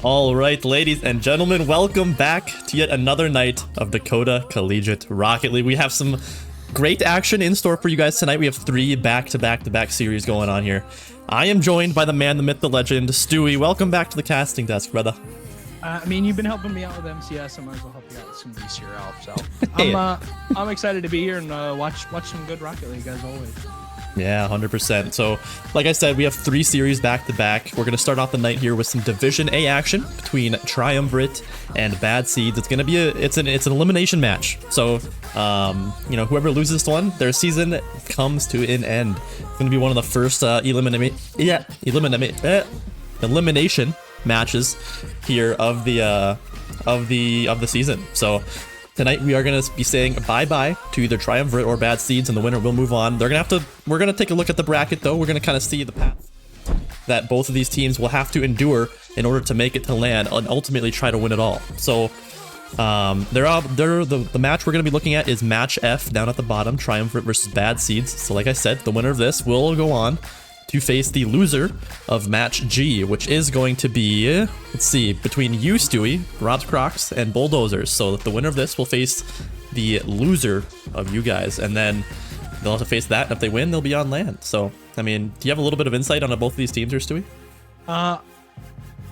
All right, ladies and gentlemen, welcome back to yet another night of Dakota Collegiate Rocket League. We have some great action in store for you guys tonight. We have three back-to-back-to-back series going on here. I am joined by the man, the myth, the legend, Stewie. Welcome back to the casting desk, brother. You've been helping me out with MCS. I might as well help you out with some DCRL. So I'm excited to be here and watch some good Rocket League as always. Yeah, 100%. So, like I said, we have three series back-to-back. We're going to start off the night here with some Division A action between Triumvirate and Bad Seeds. It's going to be it's an elimination match. So, whoever loses this one, their season comes to an end. It's going to be one of the first elimination matches here of the season. So tonight we are going to be saying bye-bye to either Triumvirate or Bad Seeds, and the winner will move on. We're going to take a look at the bracket, though. We're going to kind of see the path that both of these teams will have to endure in order to make it to land and ultimately try to win it all. So the match we're going to be looking at is Match F down at the bottom, Triumvirate versus Bad Seeds. So like I said, the winner of this will go on to face the loser of Match G, which is going to be, let's see, between you, Stewie, Rob's Crocs, and Bulldozers. So the winner of this will face the loser of you guys, and then they'll have to face that, and if they win, they'll be on land. So, I mean, do you have a little bit of insight on both of these teams here, Stewie?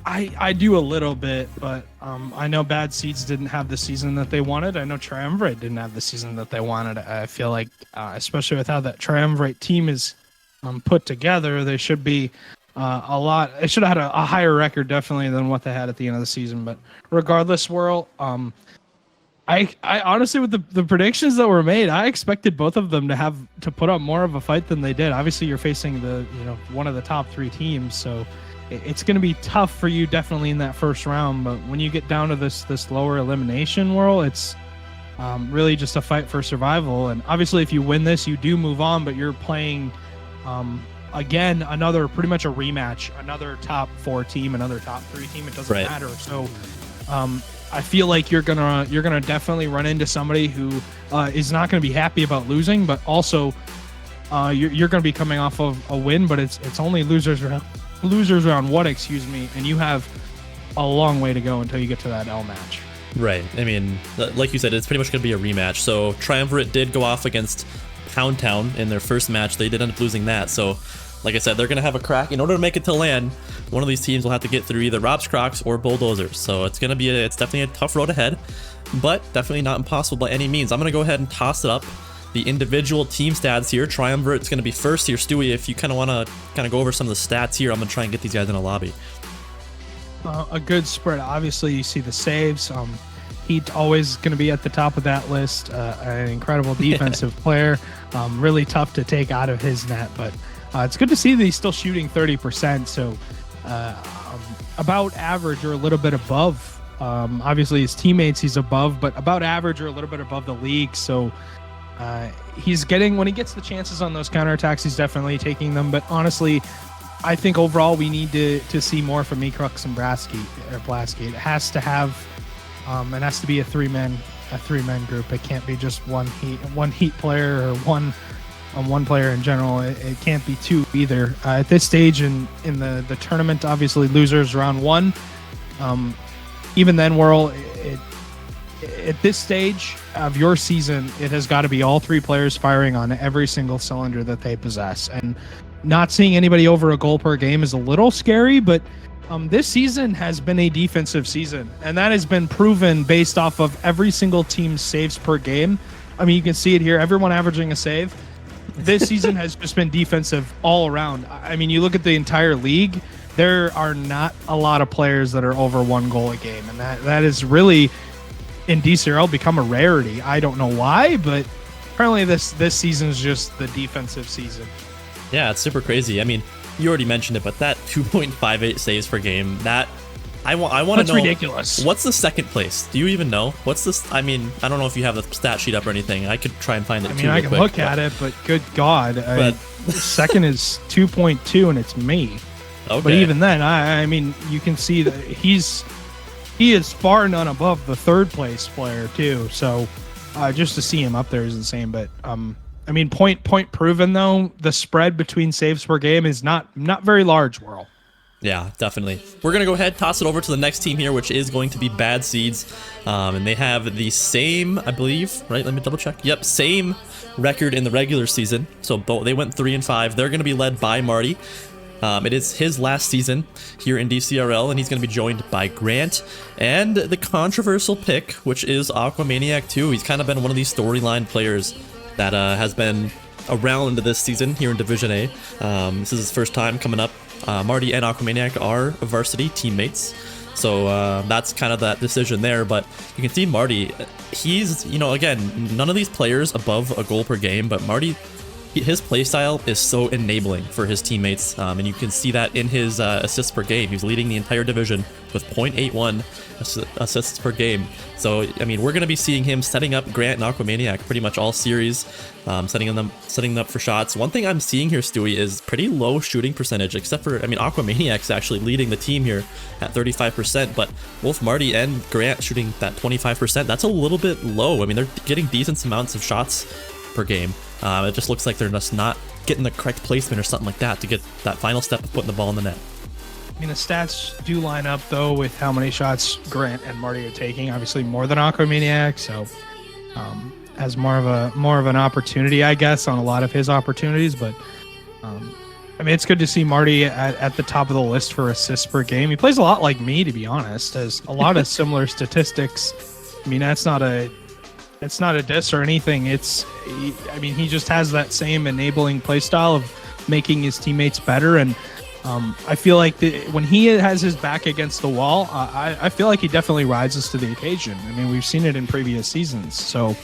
I do a little bit, but I know Bad Seeds didn't have the season that they wanted. I know Triumvirate didn't have the season that they wanted. I feel like, especially with how that Triumvirate team is put together, they should be it should have had a higher record definitely than what they had at the end of the season. But regardless, Whirl, I honestly, with the predictions that were made, I expected both of them to put up more of a fight than they did. Obviously, you're facing one of the top three teams, so it's going to be tough for you definitely in that first round. But when you get down to this lower elimination, Whirl, it's really just a fight for survival. And obviously, if you win this, you do move on, but you're playing again, another pretty much a rematch, another top four team, another top three team. It doesn't matter. So I feel like you're gonna definitely run into somebody who is not going to be happy about losing, but also you're going to be coming off of a win, but it's only losers round one, excuse me, and you have a long way to go until you get to that L match. Right. I mean, like you said, it's pretty much going to be a rematch. So Triumvirate did go off against Pound Town in their first match. They did end up losing that. So, like I said, they're going to have a crack. In order to make it to land, one of these teams will have to get through either Rob's Crocs or Bulldozers. So it's definitely a tough road ahead, but definitely not impossible by any means. I'm going to go ahead and toss it up. The individual team stats here. Triumvirate's going to be first here. Stewie, if you kind of want to go over some of the stats here, I'm going to try and get these guys in a lobby. A good spread. Obviously, you see the saves. He's always going to be at the top of that list. An incredible defensive player. Really tough to take out of his net, but it's good to see that he's still shooting 30%. So about average or a little bit above. Obviously, his teammates he's above, but about average or a little bit above the league. So he's getting, when he gets the chances on those counterattacks, he's definitely taking them. But honestly, I think overall we need to see more from Crux and Blasky. It has to have. It has to be a three-man group. It can't be just one heat player or one player in general. It can't be two either. At this stage in the tournament, obviously losers round one. Even then, Whirl, at this stage of your season, it has got to be all three players firing on every single cylinder that they possess. And not seeing anybody over a goal per game is a little scary, but this season has been a defensive season, and that has been proven based off of every single team's saves per game. I mean, you can see it here, everyone averaging a save. This season has just been defensive all around. I mean, you look at the entire league, there are not a lot of players that are over one goal a game, and that is really, in DCRL, become a rarity. I don't know why, but apparently this season is just the defensive season. Yeah, it's super crazy. I mean, you already mentioned it, but that 2.58 saves per game, that I want to know. That's ridiculous. What's the second place? Do you even know? What's this? I mean, I don't know if you have the stat sheet up or anything. I could try and find it. I mean, I can look at it, but good God, second is 2.2, and it's me. Okay. But even then, I mean, you can see that he is far and none above the third place player too. So just to see him up there is insane. But I mean, point proven though. The spread between saves per game is not very large, Whirl. Yeah, definitely. We're going to go ahead, toss it over to the next team here, which is going to be Bad Seeds. And they have the same, I believe, right? Let me double check. Yep, same record in the regular season. So they went 3-5. They're going to be led by Marty. It is his last season here in DCRL, and he's going to be joined by Grant and the controversial pick, which is Aquamaniac 2. He's kind of been one of these storyline players that has been around this season here in Division A. This is his first time coming up. Marty and Aquamaniac are varsity teammates, so that's kind of that decision there. But you can see Marty, he's, you know, again, none of these players above a goal per game, but Marty, his playstyle is so enabling for his teammates, and you can see that in his assists per game. He's leading the entire division with 0.81 assists per game. So, I mean, we're going to be seeing him setting up Grant and Aquamaniac pretty much all series, setting them up for shots. One thing I'm seeing here, Stewie, is pretty low shooting percentage, except for, I mean, Aquamaniac's actually leading the team here at 35%, but both Marty and Grant shooting that 25%, that's a little bit low. I mean, they're getting decent amounts of shots per game. It just looks like they're just not getting the correct placement or something like that to get that final step of putting the ball in the net. I mean, the stats do line up, though, with how many shots Grant and Marty are taking. Obviously, more than Aquamaniac, so has more of an opportunity, I guess, on a lot of his opportunities. But I mean, it's good to see Marty at the top of the list for assists per game. He plays a lot like me, to be honest. Has a lot of similar statistics. I mean, it's not a diss or anything. I mean, he just has that same enabling play style of making his teammates better. And I feel like when he has his back against the wall, I feel like he definitely rises to the occasion. I mean, we've seen it in previous seasons. So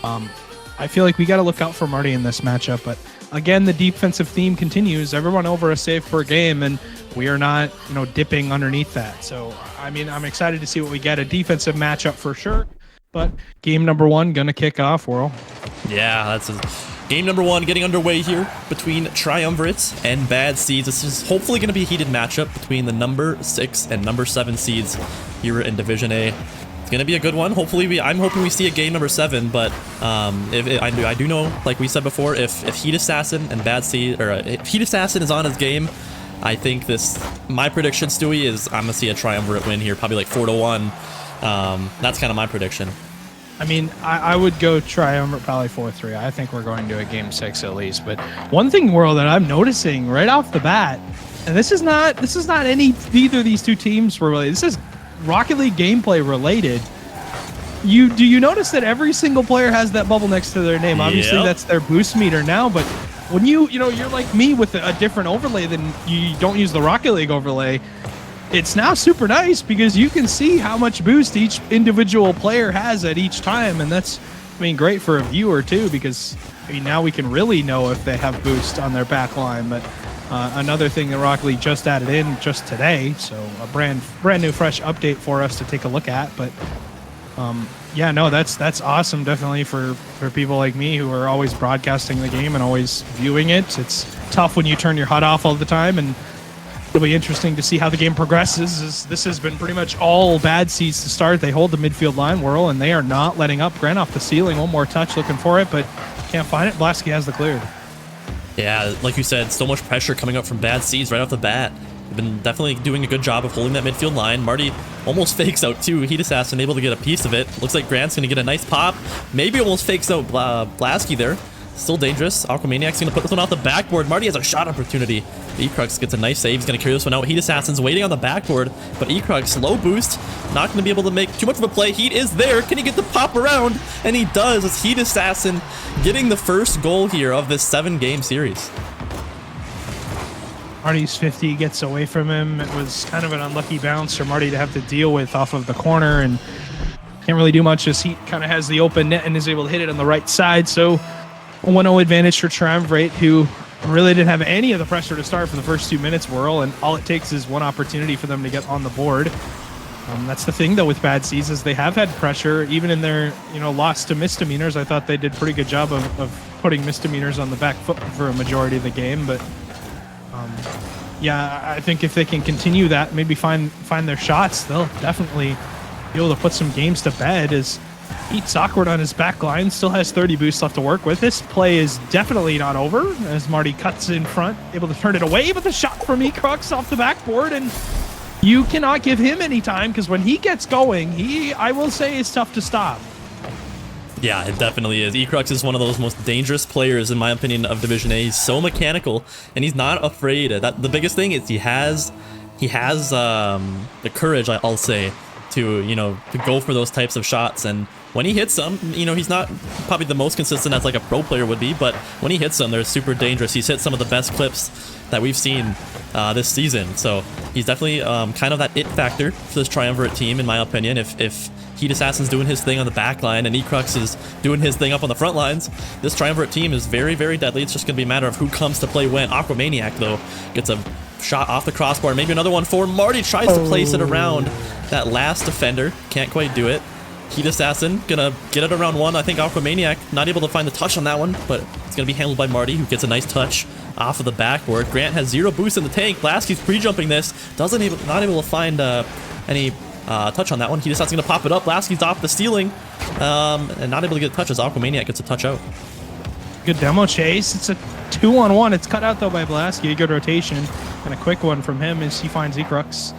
I feel like we got to look out for Marty in this matchup. But again, the defensive theme continues. Everyone over a save per game, and we are not, you know, dipping underneath that. So, I mean, I'm excited to see what we get. A defensive matchup for sure. But game number 1 gonna kick off, Whirl. Yeah, that's game number 1 getting underway here between Triumvirates and Bad Seeds. This is hopefully going to be a heated matchup between the number 6 and number 7 seeds here in Division A. It's going to be a good one. Hopefully, I'm hoping we see a game number 7. But I do know, like we said before, if Heat Assassin and Bad Seed, or if Heat Assassin is on his game, I think my prediction, Stewie, is I'm gonna see a Triumvirate win here, probably like 4-1. That's kind of my prediction. I mean, I would go Triumvirate probably 4-3. I think we're going to a game 6 at least. But one thing, World, that I'm noticing right off the bat, and this is not either of these two teams were related. This is Rocket League gameplay related. Do you notice that every single player has that bubble next to their name? Yep. Obviously, that's their boost meter now. But when you're like me with a different overlay than you don't use the Rocket League overlay. It's now super nice because you can see how much boost each individual player has at each time, and that's, I mean, great for a viewer too, because I mean, now we can really know if they have boost on their back line. But another thing that Rocket League just added in just today, so a brand new fresh update for us to take a look at. But yeah, no, that's awesome, definitely for people like me who are always broadcasting the game and always viewing it. It's tough when you turn your HUD off all the time, and it'll be interesting to see how the game progresses. This has been pretty much all Bad Seeds to start. They hold the midfield line, Whirl, and they are not letting up. Grant off the ceiling, one more touch, looking for it, but can't find it. Blasky has the clear. Yeah, like you said, so much pressure coming up from Bad Seeds right off the bat. They've been definitely doing a good job of holding that midfield line. Marty almost fakes out too. Heat Assassin able to get a piece of it. Looks like Grant's going to get a nice pop. Maybe almost fakes out Blasky there. Still dangerous. Aquamaniac's going to put this one off the backboard. Marty has a shot opportunity. Ecrux gets a nice save. He's going to carry this one out. Heat Assassin's waiting on the backboard, but Ecrux, low boost, not going to be able to make too much of a play. Heat is there. Can he get the pop around? And he does. It's Heat Assassin getting the first goal here of this 7-game series. Marty's 50 gets away from him. It was kind of an unlucky bounce for Marty to have to deal with off of the corner, and can't really do much as Heat kind of has the open net and is able to hit it on the right side. So a 1-0 advantage for Triumvirate, who really didn't have any of the pressure to start for the first 2 minutes, Whirl, and all it takes is one opportunity for them to get on the board. That's the thing, though, with Bad Seeds, is they have had pressure, even in their loss to misdemeanors. I thought they did a pretty good job of putting misdemeanors on the back foot for a majority of the game, but yeah, I think if they can continue that, maybe find their shots, they'll definitely be able to put some games to bed. As Heat's awkward on his back line, still has 30 boosts left to work with. This play is definitely not over as Marty cuts in front, able to turn it away, but the shot from Ecrux off the backboard, and you cannot give him any time because when he gets going, I will say, is tough to stop. Yeah, it definitely is. Ecrux is one of those most dangerous players, in my opinion, of Division A. He's so mechanical, and he's not afraid. The biggest thing is he has the courage, I'll say, to go for those types of shots. And when he hits them, he's not probably the most consistent as like a pro player would be, but when he hits them, they're super dangerous. He's hit some of the best clips that we've seen this season. So he's definitely kind of that it factor for this Triumvirate team, in my opinion. If Heat Assassin's doing his thing on the back line and Ecrux is doing his thing up on the front lines, this Triumvirate team is very, very deadly. It's just going to be a matter of who comes to play when. Aquamaniac, though, gets a shot off the crossbar. Maybe another one for Marty. Tries to place it around that last defender. Can't quite do it. Heat Assassin gonna get it around one. I think Aquamaniac not able to find the touch on that one, but it's gonna be handled by Marty, who gets a nice touch off of the backboard. Grant has 0 boost in the tank. Blasky's pre-jumping this. Not able to find any touch on that one. Heat Assassin gonna pop it up. Blasky's off the ceiling and not able to get a touch as Aquamaniac gets a touch out. Good demo chase. It's a 2-on-1. It's cut out though by Blasky. Good rotation and a quick one from him as he finds Ecrux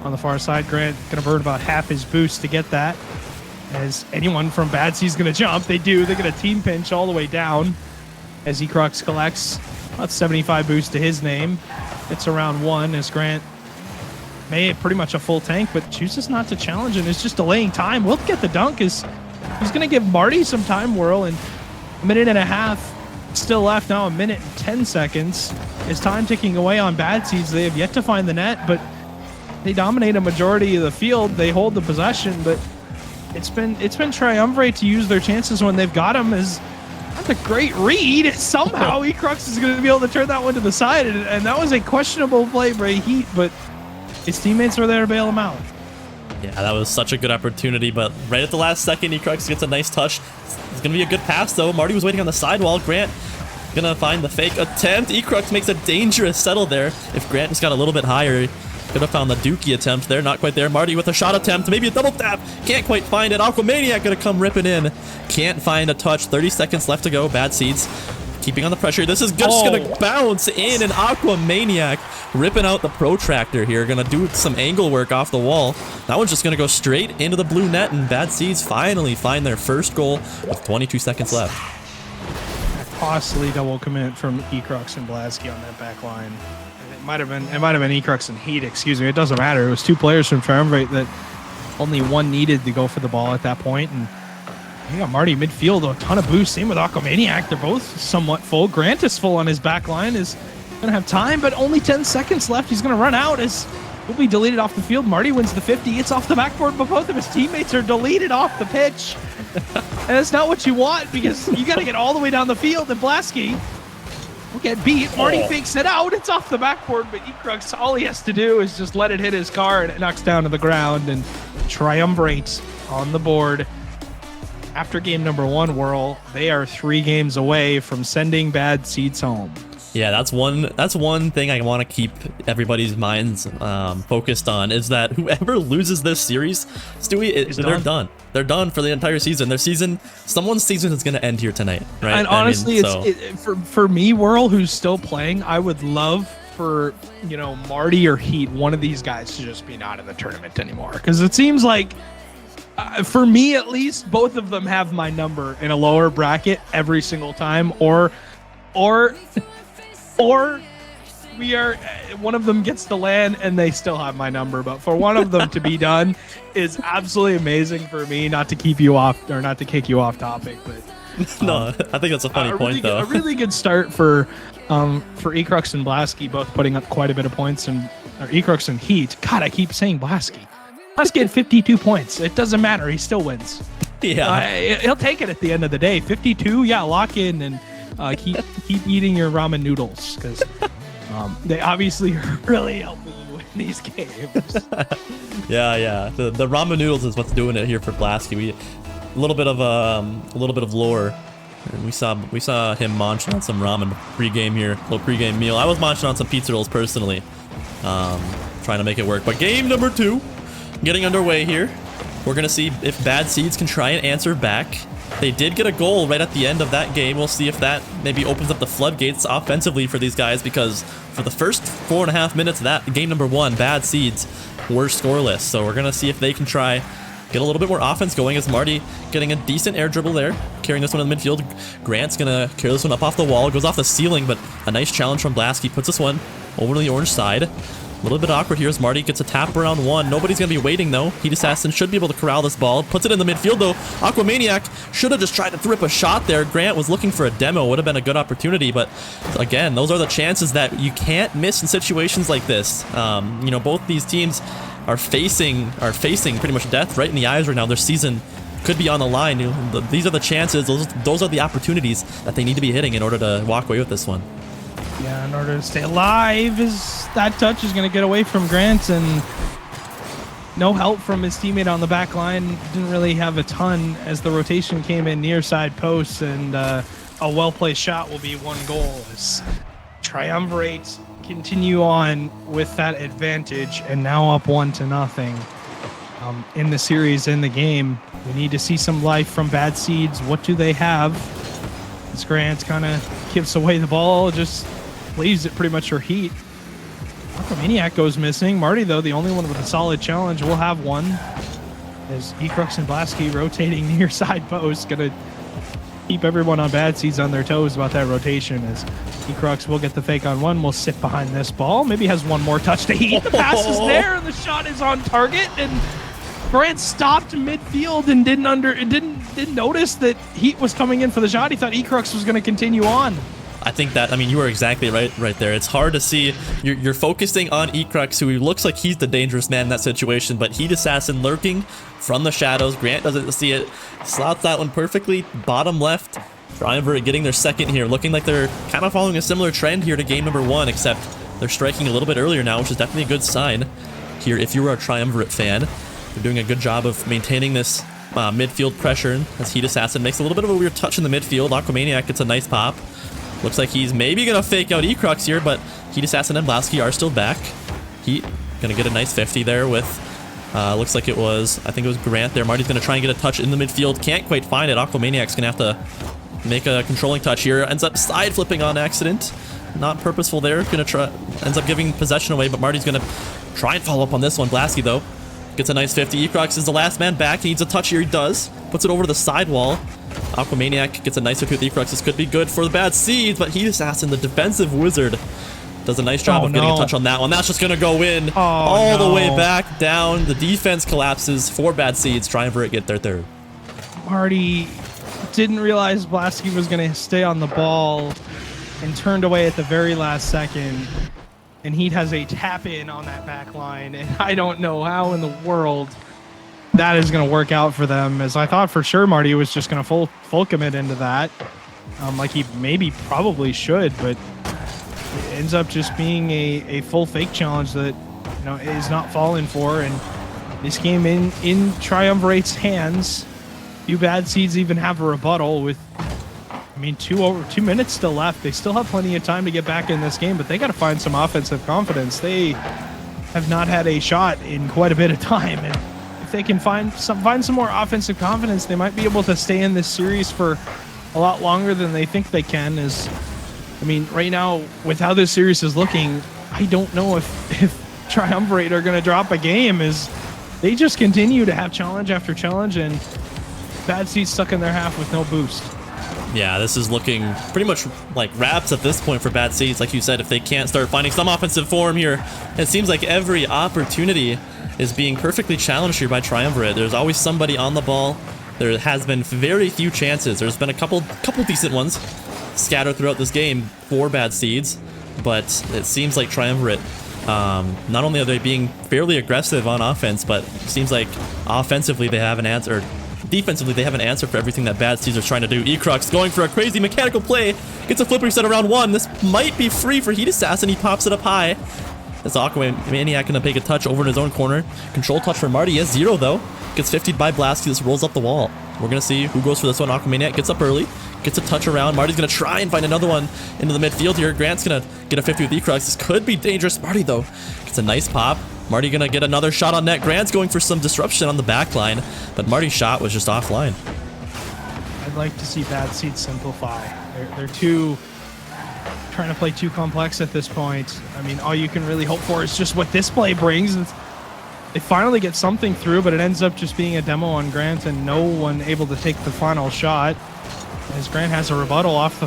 on the far side. Grant gonna burn about half his boost to get that. As anyone from Bad Seed's gonna jump, they do. They get a team pinch all the way down as Ecrux collects about 75 boost to his name. It's around 1 as Grant made pretty much a full tank, but chooses not to challenge and is just delaying time. Will get the dunk as he's gonna give Marty some time whirl, and a minute and a half still left now. A minute and 10 seconds is time ticking away on Bad Seeds. They have yet to find the net, but they dominate a majority of the field. They hold the possession, but it's been Triumvirate to use their chances when they've got him. That's a great read. Somehow Ecrux is going to be able to turn that one to the side, and that was a questionable play by Heat, but his teammates were there to bail him out. Yeah, that was such a good opportunity, but right at the last second, Ecrux gets a nice touch. It's going to be a good pass, though. Marty was waiting on the sidewall. Grant gonna find the fake attempt. Ecrux makes a dangerous settle there. If Grant just got a little bit higher, could have found the Dookie attempt there. Not quite there. Marty with a shot attempt. Maybe a double tap. Can't quite find it. Aquamaniac gonna come ripping in. Can't find a touch. 30 seconds left to go. Bad Seeds keeping on the pressure. This is just gonna bounce in, and Aquamaniac ripping out the protractor here. Gonna do some angle work off the wall. That one's just gonna go straight into the blue net, and Bad Seeds finally find their first goal with 22 seconds left. Costly double commit from Ecrux and Blasky on that back line. It might have been Ecrux and Heat, excuse me. It doesn't matter. It was 2 players from Triumvirate that only one needed to go for the ball at that point. And you got Marty midfield, a ton of boost. Same with Aquamaniac. They're both somewhat full. Grant is full on his back line. Is gonna have time, but only 10 seconds left. He's gonna run out as will be deleted off the field. Marty wins the 50. It's off the backboard, but both of his teammates are deleted off the pitch. And that's not what you want, because you got to get all the way down the field, and Blasky will get beat. Marty fakes it out. It's off the backboard, but Ecrux, all he has to do is just let it hit his car, and it knocks down to the ground, and Triumvirate on the board. After game number 1, Whirl, they are 3 games away from sending Bad Seeds home. Yeah, that's one thing I want to keep everybody's minds focused on, is that whoever loses this series, Stewie, they're done. They're done for the entire season. Someone's season is going to end here tonight, right? And honestly, for me, Whirl, who's still playing, I would love for, Marty or Heat, one of these guys to just be not in the tournament anymore. Because it seems like, for me at least, both of them have my number in a lower bracket every single time, or we are, one of them gets to land and they still have my number. But for one of them to be done is absolutely amazing for me. Not to keep you off, or not to kick you off topic, but no, I think that's a funny point, though. A really good start for Ecrux and Blasky, both putting up quite a bit of points, and Ecrux and Heat. God, I keep saying Blasky. Blasky had 52 points. It doesn't matter. He still wins. Yeah, he'll take it at the end of the day. 52, yeah, lock in and keep eating your ramen noodles, because they obviously are really helping you win these games. yeah. The ramen noodles is what's doing it here for Blasky. A little bit of lore. And we saw him munching on some ramen pre-game here, little pre-game meal. I was munching on some pizza rolls personally, trying to make it work. But game number 2 getting underway here We're going to see if Bad Seeds can try and answer back. They did get a goal right at the end of that game. We'll see if that maybe opens up the floodgates offensively for these guys, because for the first 4.5 minutes of that game number 1, Bad Seeds were scoreless. So we're going to see if they can try get a little bit more offense going, as Marty getting a decent air dribble there, carrying this one in the midfield. Grant's going to carry this one up off the wall, goes off the ceiling, but a nice challenge from Blasky puts this one over to the orange side. A little bit awkward here as Marty gets a tap around 1. Nobody's going to be waiting, though. Heat Assassin should be able to corral this ball. Puts it in the midfield, though. Aquamaniac should have just tried to rip a shot there. Grant was looking for a demo. Would have been a good opportunity, but again, those are the chances that you can't miss in situations like this. You know, both these teams are facing pretty much death right in the eyes right now. Their season could be on the line. You know, these are the chances. Those are the opportunities that they need to be hitting in order to walk away with this one. Yeah, in order to stay alive, that touch is going to get away from Grant, and no help from his teammate on the back line. Didn't really have a ton as the rotation came in near side posts, and a well-placed shot will be 1 goal as Triumvirate continue on with that advantage, and now up 1-0 in the series, in the game. We need to see some life from Bad Seeds. What do they have? As Grant kind of gives away the ball, just leaves it pretty much for Heat. Aquamaniac goes missing. Marty, though, the only one with a solid challenge, will have one. As Ecrux and Blasky rotating near side post, gonna keep everyone on Bad Seeds on their toes about that rotation, as Ecrux will get the fake on 1, will sit behind this ball. Maybe has one more touch to Heat. The pass is there, and the shot is on target, and Grant stopped midfield and didn't notice that Heat was coming in for the shot. He thought Ecrux was going to continue on. I think that, I mean, you were exactly right there. It's hard to see. You're focusing on Ecrux, who looks like he's the dangerous man in that situation, but Heat Assassin lurking from the shadows. Grant doesn't see it. Slots that one perfectly. Bottom left. Triumvirate getting their second here. Looking like they're kind of following a similar trend here to game number 1, except they're striking a little bit earlier now, which is definitely a good sign here if you were a Triumvirate fan. They're doing a good job of maintaining this midfield pressure, as Heat Assassin makes a little bit of a weird touch in the midfield. Aquamaniac gets a nice pop. Looks like he's maybe going to fake out Ecrux here, but Heat Assassin and Blasky are still back. Heat going to get a nice 50 there with, looks like I think it was Grant there. Marty's going to try and get a touch in the midfield. Can't quite find it. Aquamaniac's going to have to make a controlling touch here. Ends up side flipping on accident. Not purposeful there. Ends up giving possession away, but Marty's going to try and follow up on this one. Blasky, though, gets a nice 50. Ecrux is the last man back. He needs a touch here. He does. Puts it over to the sidewall. Aquamaniac gets a nice 50 with Ecrux. This could be good for the Bad Seeds, but Heat Assassin, the defensive wizard, does a nice job of getting a touch on that one. That's just going to go in all the way back down. The defense collapses for Bad Seeds. Triumvirate get their third. Marty didn't realize Blasky was going to stay on the ball and turned away at the very last second. And Heat has a tap in on that back line, and I don't know how in the world that is going to work out for them, as I thought for sure Marty was just going to full commit into that, like he probably should, but it ends up just being a full fake challenge that, you know, is not falling for, and this game in Triumvirate's hands. Few Bad Seeds even have a rebuttal with, I mean, 2 minutes still left. They still have plenty of time to get back in this game, but they got to find some offensive confidence. They have not had a shot in quite a bit of time, and if they can find some more offensive confidence, they might be able to stay in this series for a lot longer than they think they can. I mean, right now, with how this series is looking, I don't know if Triumvirate are going to drop a game, as they just continue to have challenge after challenge, and Bad Seeds stuck in their half with no boost. Yeah, this is looking pretty much like wraps at this point for Bad Seeds. Like you said, if they can't start finding some offensive form here, it seems like every opportunity is being perfectly challenged here by Triumvirate. There's always somebody on the ball. There has been very few chances. There's been a couple decent ones scattered throughout this game for Bad Seeds, but it seems like Triumvirate, not only are they being fairly aggressive on offense, but it seems like offensively they have an answer. Defensively, they have an answer for everything that Bad Seeds are trying to do. Ecrux going for a crazy mechanical play. Gets a flipper reset around 1. This might be free for Heat Assassin. He pops it up high. That's Aquamaniac gonna take a touch over in his own corner. Control touch for Marty. He has 0 though. Gets 50'd by Blasky. This rolls up the wall. We're gonna see who goes for this one. Aquamaniac gets up early. Gets a touch around. Marty's gonna try and find another one into the midfield here. Grant's gonna get a 50 with Ecrux. This could be dangerous. Marty though gets a nice pop. Marty gonna get another shot on net. Grant's going for some disruption on the back line, but Marty's shot was just offline. I'd like to see Bad Seeds simplify. They're too trying to play too complex at this point. I mean, all you can really hope for is just what this play brings. They finally get something through, but it ends up just being a demo on Grant and no one able to take the final shot. As Grant has a rebuttal off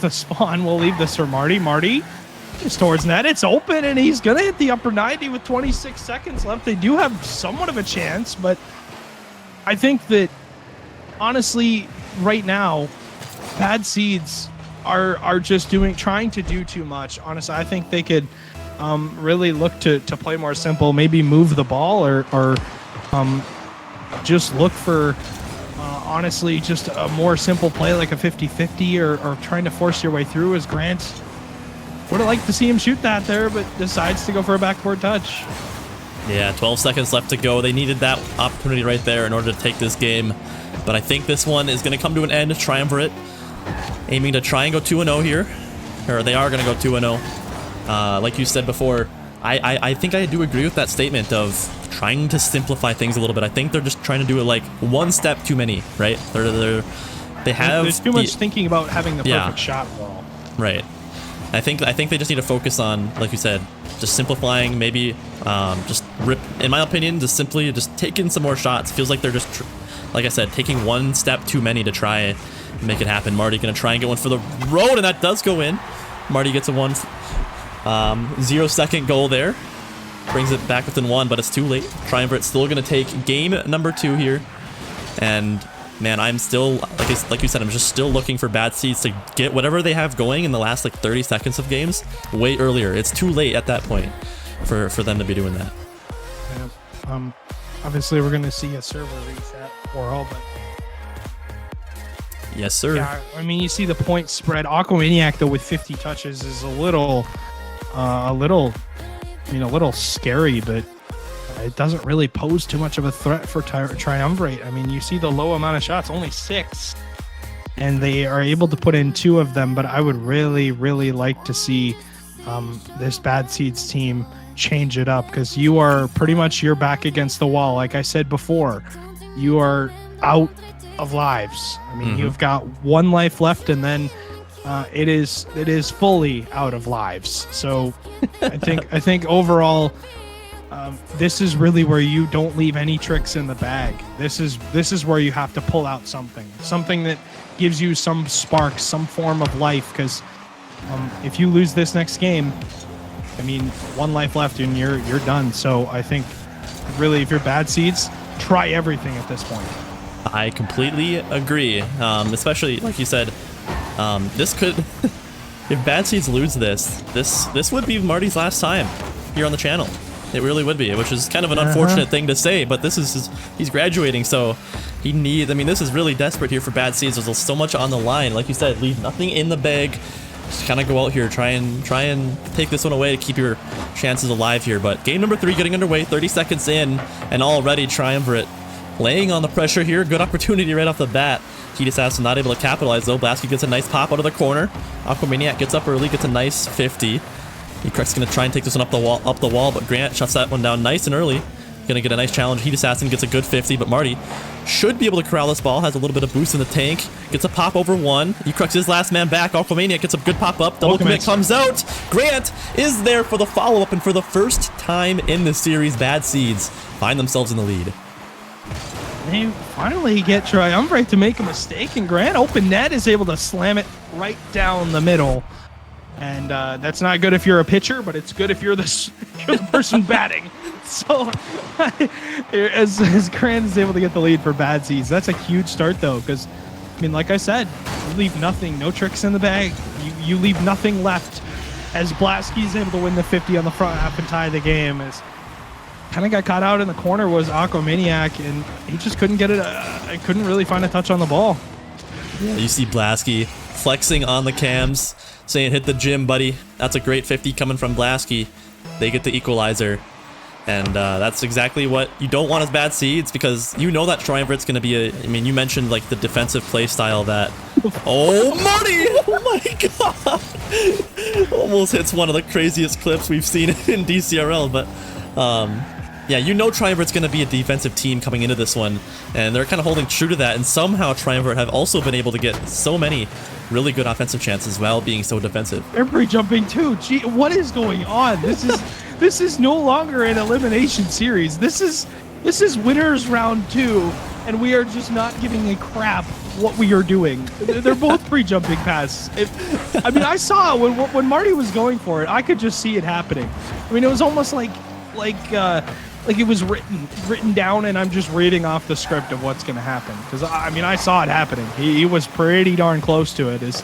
the spawn, we'll leave this for Marty. Marty is towards net. It's open, and he's gonna hit the upper 90 with 26 seconds left. They do have somewhat of a chance, but I think that honestly, right now, Bad Seeds are just trying to do too much. Honestly, I think they could really look to play more simple, maybe move the ball or just look for honestly just a more simple play like a 50-50 or trying to force your way through. As Grant would have liked to see him shoot that there, but decides to go for a backboard touch. Yeah, 12 seconds left to go. They needed that opportunity right there in order to take this game. But I think this one is going to come to an end. Triumvirate aiming to try and go 2-0 here. Or they are going to go 2-0. Like you said before, I think I do agree with that statement of trying to simplify things a little bit. I think they're just trying to do it like one step too many, right? They have... There's too much thinking about having the perfect shot wall. Right. I think they just need to focus on, like you said, just simplifying, maybe just rip, in my opinion, just taking some more shots. Feels like they're just, like I said, taking one step too many to try and make it happen. Marty gonna try and get one for the road, and that does go in. Marty gets a 0-second goal there. Brings it back within one, but it's too late. Triumvirate's still gonna take game number 2 here. And man, I'm still, like you said, I'm just still looking for Bad Seeds to get whatever they have going in the last like 30 seconds of games way earlier. It's too late at that point for them to be doing that. Yeah. Obviously we're going to see a server reset for all, but yes, sir. Yeah, I mean, you see the point spread. Aquamaniac though with 50 touches is a little scary, but it doesn't really pose too much of a threat for Triumvirate. I mean, you see the low amount of shots, only 6, and they are able to put in 2 of them, but I would really, really like to see this Bad Seeds team change it up, because you're back against the wall. Like I said before, you are out of lives. I mean, you've got 1 life left, and then it is fully out of lives. So I think overall, this is really where you don't leave any tricks in the bag. This is where you have to pull out something that gives you some spark, some form of life, because if you lose this next game, I mean, 1 life left and you're done. So I think really, if you're Bad Seeds, try everything at this point. I completely agree, especially like you said, this could if Bad Seeds lose this would be Marty's last time here on the channel. It really would be, which is kind of an unfortunate thing to say, but this is he's graduating, so I mean, this is really desperate here for Bad Seeds. There's so much on the line. Like you said, leave nothing in the bag. Just kind of go out here, try and take this one away to keep your chances alive here. But game number 3 getting underway, 30 seconds in, and already Triumvirate laying on the pressure here. Good opportunity right off the bat. Heat Assassin not able to capitalize though. Blasky gets a nice pop out of the corner. Aquamaniac gets up early, gets a nice 50. Ecrek's gonna try and take this one up the wall, but Grant shuts that one down nice and early. Gonna get a nice challenge. Heat Assassin gets a good 50, but Marty should be able to corral this ball. Has a little bit of boost in the tank. Gets a pop over 1. Ecrek's his last man back. Aquamaniac gets a good pop up. Double commit comes out. Grant is there for the follow-up, and for the first time in the series, Bad Seeds find themselves in the lead. They finally get Triumvirate to make a mistake, and Grant open net is able to slam it right down the middle. And that's not good if you're a pitcher, but it's good if you're the person batting. So as Grant is able to get the lead for Bad Seeds, that's a huge start though, because I mean, like I said, you leave nothing, no tricks in the bag. You leave nothing left. As Blasky's able to win the 50 on the front half and tie the game, as kind of got caught out in the corner was Aquamaniac, and he just couldn't get it. I couldn't really find a touch on the ball. Yeah, you see Blasky flexing on the cams, saying, "Hit the gym, buddy." That's a great 50 coming from Blasky. They get the equalizer. And that's exactly what you don't want as Bad Seeds, because you know that Triumvirate's going to be I mean, you mentioned like the defensive play style that... Oh, Marty! Oh my god! Almost hits one of the craziest clips we've seen in DCRL, but Yeah, you know Triumvirate's going to be a defensive team coming into this one, and they're kind of holding true to that, and somehow Triumvirate have also been able to get so many really good offensive chances while being so defensive. They're pre-jumping too. Gee, what is going on? This is no longer an elimination series. This is winners round 2, and we are just not giving a crap what we are doing. They're both pre-jumping past. I mean, I saw when Marty was going for it, I could just see it happening. I mean, it was almost like it was written down, and I'm just reading off the script of what's going to happen. Because I mean, I saw it happening. He was pretty darn close to it. He's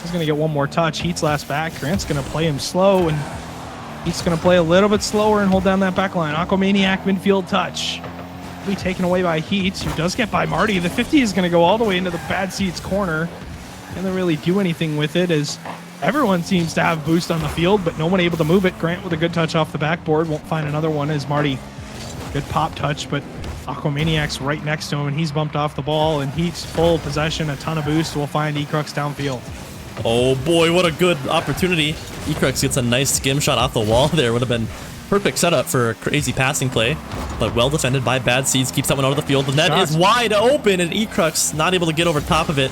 going to get one more touch. Heat's last back. Grant's going to play him slow, and Heat's going to play a little bit slower and hold down that back line. Aquamaniac midfield touch. Be taken away by Heat, who does get by Marty. The 50 is going to go all the way into the bad seats corner. Can't really do anything with it, as everyone seems to have boost on the field, but no one able to move it. Grant with a good touch off the backboard. Won't find another one as Marty. Good pop touch, but Aquamaniac's right next to him, and he's bumped off the ball, and Heat's full possession, a ton of boost. We'll find Ecrux downfield. Oh boy, what a good opportunity. Ecrux gets a nice skim shot off the wall there. Would have been perfect setup for a crazy passing play, but well defended by Bad Seeds. Keeps that one out of the field. The net is wide open, and Ecrux not able to get over top of it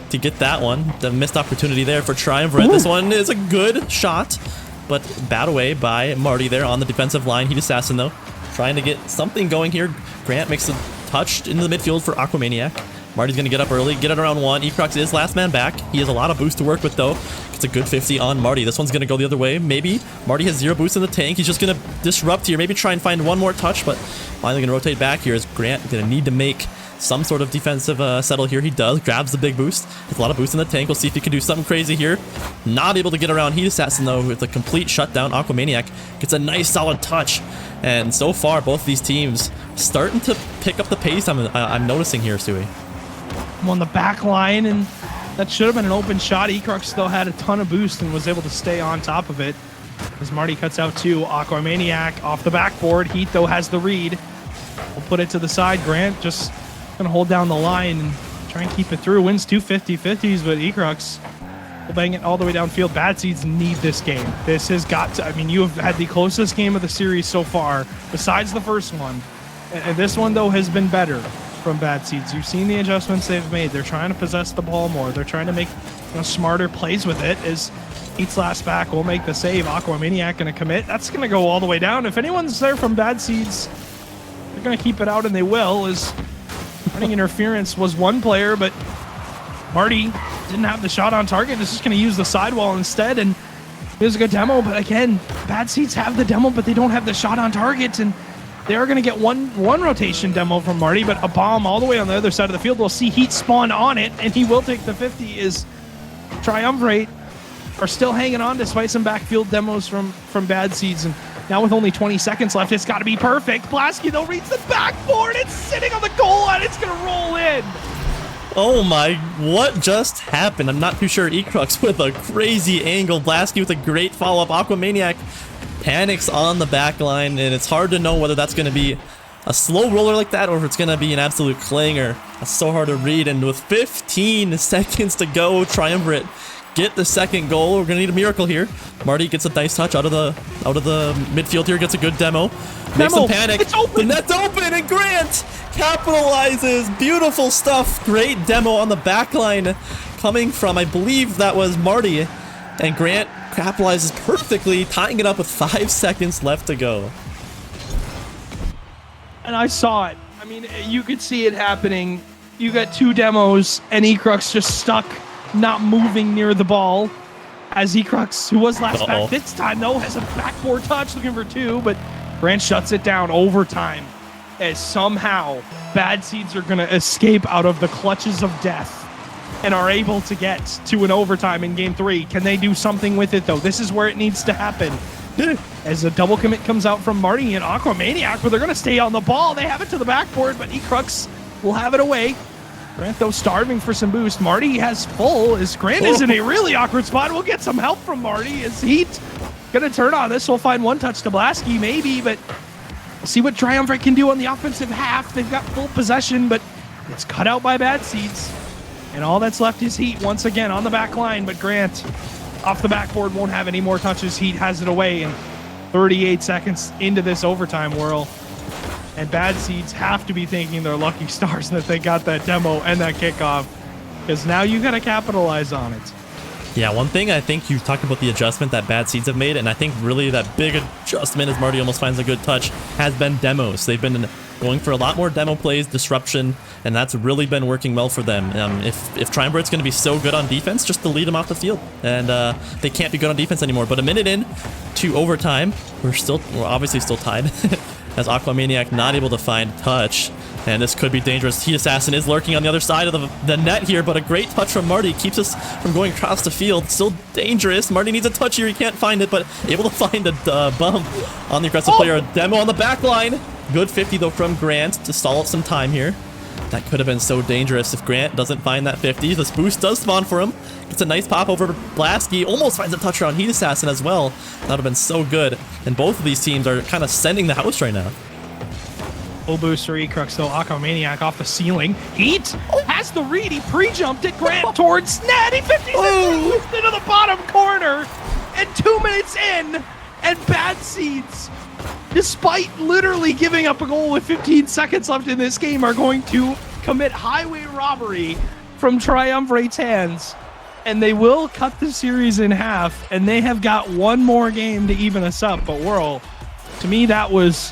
to get that one. The missed opportunity there for Triumvirate. This one is a good shot, but bat away by Marty there on the defensive line. Heat Assassin, though, trying to get something going here. Grant makes a touch into the midfield for Aquamaniac. Marty's going to get up early, get it around 1. Ecrux is last man back. He has a lot of boost to work with, though. Gets a good 50 on Marty. This one's going to go the other way. Maybe Marty has 0 boost in the tank. He's just going to disrupt here. Maybe try and find one more touch, but finally going to rotate back here as Grant going to need to make some sort of defensive settle here. He does. Grabs the big boost. Has a lot of boost in the tank. We'll see if he can do something crazy here. Not able to get around Heat Assassin, though, with a complete shutdown. Aquamaniac gets a nice solid touch. And so far, both of these teams starting to pick up the pace I'm noticing here, Stewie. On the back line, and that should have been an open shot. Ecrux still had a ton of boost and was able to stay on top of it as Marty cuts out 2. Aquamaniac off the backboard. Heat, though, has the read. We'll put it to the side. Grant just going to hold down the line and try and keep it through. Wins 2 50-50s, but Ecrux will bang it all the way downfield. Bad Seeds need this game. This has got to, I mean, you have had the closest game of the series so far, besides the first one. And this one, though, has been better from Bad Seeds. You've seen the adjustments they've made. They're trying to possess the ball more. They're trying to make smarter plays with it. As Heat's last back will make the save. Aquamaniac going to commit. That's going to go all the way down. If anyone's there from Bad Seeds, they're going to keep it out, and they will, as running interference was one player, but Marty didn't have the shot on target. Is just going to use the sidewall instead, and it was a good demo, but again, Bad Seeds have the demo, but they don't have the shot on target, and they are going to get one rotation demo from Marty, but a bomb all the way on the other side of the field. We'll see Heat spawn on it, and he will take the 50. Is Triumvirate are still hanging on despite some backfield demos from Bad Seeds, and now with only 20 seconds left, it's got to be perfect. Blasky, though, reads the backboard. It's sitting on the goal line. It's going to roll in. Oh my, what just happened? I'm not too sure. Ecrux with a crazy angle. Blasky with a great follow-up. Aquamaniac panics on the back line, and it's hard to know whether that's going to be a slow roller like that or if it's going to be an absolute clanger. That's so hard to read, and with 15 seconds to go, Triumvirate get the second goal. We're going to need a miracle here. Marty gets a nice touch out of the midfield here, gets a good demo. Makes them panic. It's open. The net's open, and Grant capitalizes. Beautiful stuff. Great demo on the back line coming from, I believe that was Marty, and Grant capitalizes perfectly, tying it up with 5 seconds left to go. And I saw it. I mean, you could see it happening. You got 2 demos, and Ecrux just stuck, not moving near the ball. As Ecrux, who was last back this time, though, has a backboard touch, looking for 2, but Grant shuts it down overtime. As somehow Bad Seeds are going to escape out of the clutches of death and are able to get to an overtime in Game 3. Can they do something with it, though? This is where it needs to happen. As a double commit comes out from Marty and Aquamaniac, but they're going to stay on the ball. They have it to the backboard, but Ecrux will have it away. Grant, though, starving for some boost. Marty has full, as Grant is in a really awkward spot. We'll get some help from Marty as Heat going to turn on this. We'll find one touch to Blasky, maybe, but we'll see what Triumvirate can do on the offensive half. They've got full possession, but it's cut out by Bad Seeds. And all that's left is Heat once again on the back line, but Grant off the backboard won't have any more touches. Heat has it away, and 38 seconds into this overtime whirl. And Bad Seeds have to be thinking they're lucky stars that they got that demo and that kickoff, because now you got to capitalize on it. Yeah, one thing I think you talked about the adjustment that Bad Seeds have made, and I think really that big adjustment as Marty almost finds a good touch has been demos. They've been going for a lot more demo plays, disruption, and that's really been working well for them. If Triumvirate's going to be so good on defense, just to lead them off the field, and they can't be good on defense anymore. But a minute in to overtime, we're obviously still tied as Aquamaniac not able to find touch. And this could be dangerous. Heat Assassin is lurking on the other side of the net here, but a great touch from Marty keeps us from going across the field. Still dangerous. Marty needs a touch here. He can't find it, but able to find a bump on the aggressive player. A demo on the back line. Good 50, though, from Grant to stall up some time here. That could have been so dangerous if Grant doesn't find that 50. This boost does spawn for him. Gets a nice pop over to Blasky. Almost finds a toucher on Heat Assassin as well. That would have been so good. And both of these teams are kind of sending the house right now. Full boost for Ecrux, though. Aquamaniac off the ceiling. Heat has the read. He pre-jumped it. Grant towards net. He 56 into the bottom corner. And 2 minutes in, and Bad Seeds, despite literally giving up a goal with 15 seconds left in this game, are going to commit highway robbery from Triumvirate's hands. And they will cut the series in half, and they have got one more game to even us up. But Whirl, to me, that was,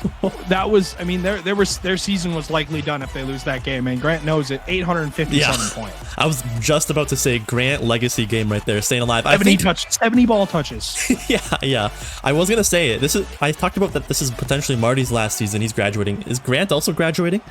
I mean, their season was likely done if they lose that game, and Grant knows it. 857 points. I was just about to say Grant legacy game right there, staying alive. 70 ball touches. yeah. I was gonna say it. I talked about that. This is potentially Marty's last season. He's graduating. Is Grant also graduating?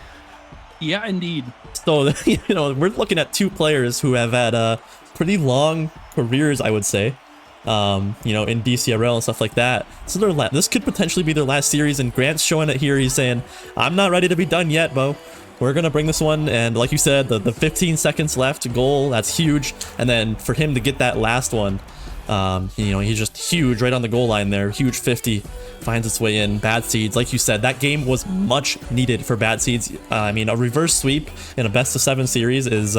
Yeah, indeed. So we're looking at two players who have had pretty long careers, I would say. In DCRL and stuff like that. So this could potentially be their last series, and Grant's showing it here. He's saying, I'm not ready to be done yet, Bo. We're gonna bring this one, and like you said, the 15 seconds left goal, that's huge. And then for him to get that last one, he's just huge right on the goal line there. Huge 50 finds its way in. Bad Seeds, like you said, that game was much needed for Bad Seeds. A reverse sweep in a best of 7 series is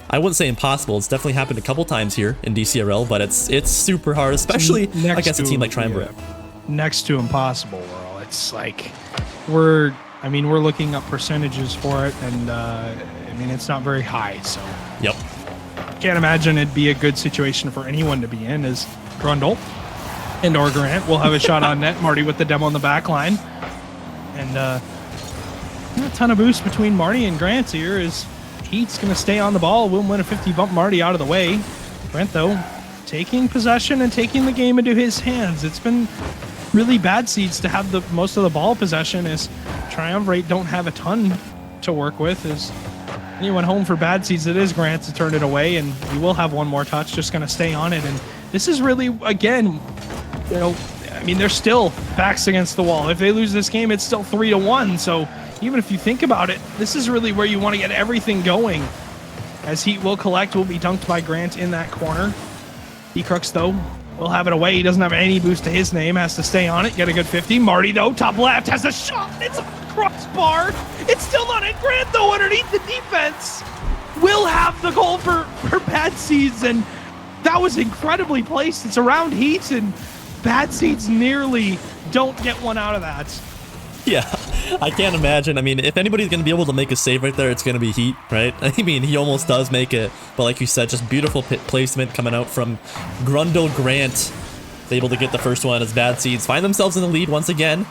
I wouldn't say impossible. It's definitely happened a couple times here in DCRL, but it's super hard, especially against a team like Triumvirate. Next to impossible, Whirl. It's like we're looking up percentages for it, and it's not very high. So yep, can't imagine it'd be a good situation for anyone to be in. As Grundle and or Grant will have a shot on net. Marty with the demo on the back line, and a ton of boost between Marty and Grant here. Is Heat's going to stay on the ball. Will win a 50, bump Marty out of the way. Grant, though, taking possession and taking the game into his hands. It's been really Bad Seeds to have the most of the ball possession, as Triumvirate don't have a ton to work with. As anyone home for Bad Seeds, it is Grant to turn it away, and he will have one more touch, just going to stay on it. And this is really, again, they're still backs against the wall. If they lose this game, it's still 3-1. So even if you think about it, this is really where you want to get everything going. As Heat will collect, will be dunked by Grant in that corner. Ecrux, though, will have it away. He doesn't have any boost to his name, has to stay on it, get a good 50. Marty, though, top left, has a shot. It's a crossbar. It's still not in. Grant, though, underneath the defense, will have the goal for Bad Seeds, and that was incredibly placed. It's around Heat, and Bad Seeds nearly don't get one out of that. Yeah, I can't imagine. If anybody's going to be able to make a save right there, it's going to be Heat, right? He almost does make it. But like you said, just beautiful placement coming out from Grundle Grant. Able to get the first one as Bad Seeds find themselves in the lead once again.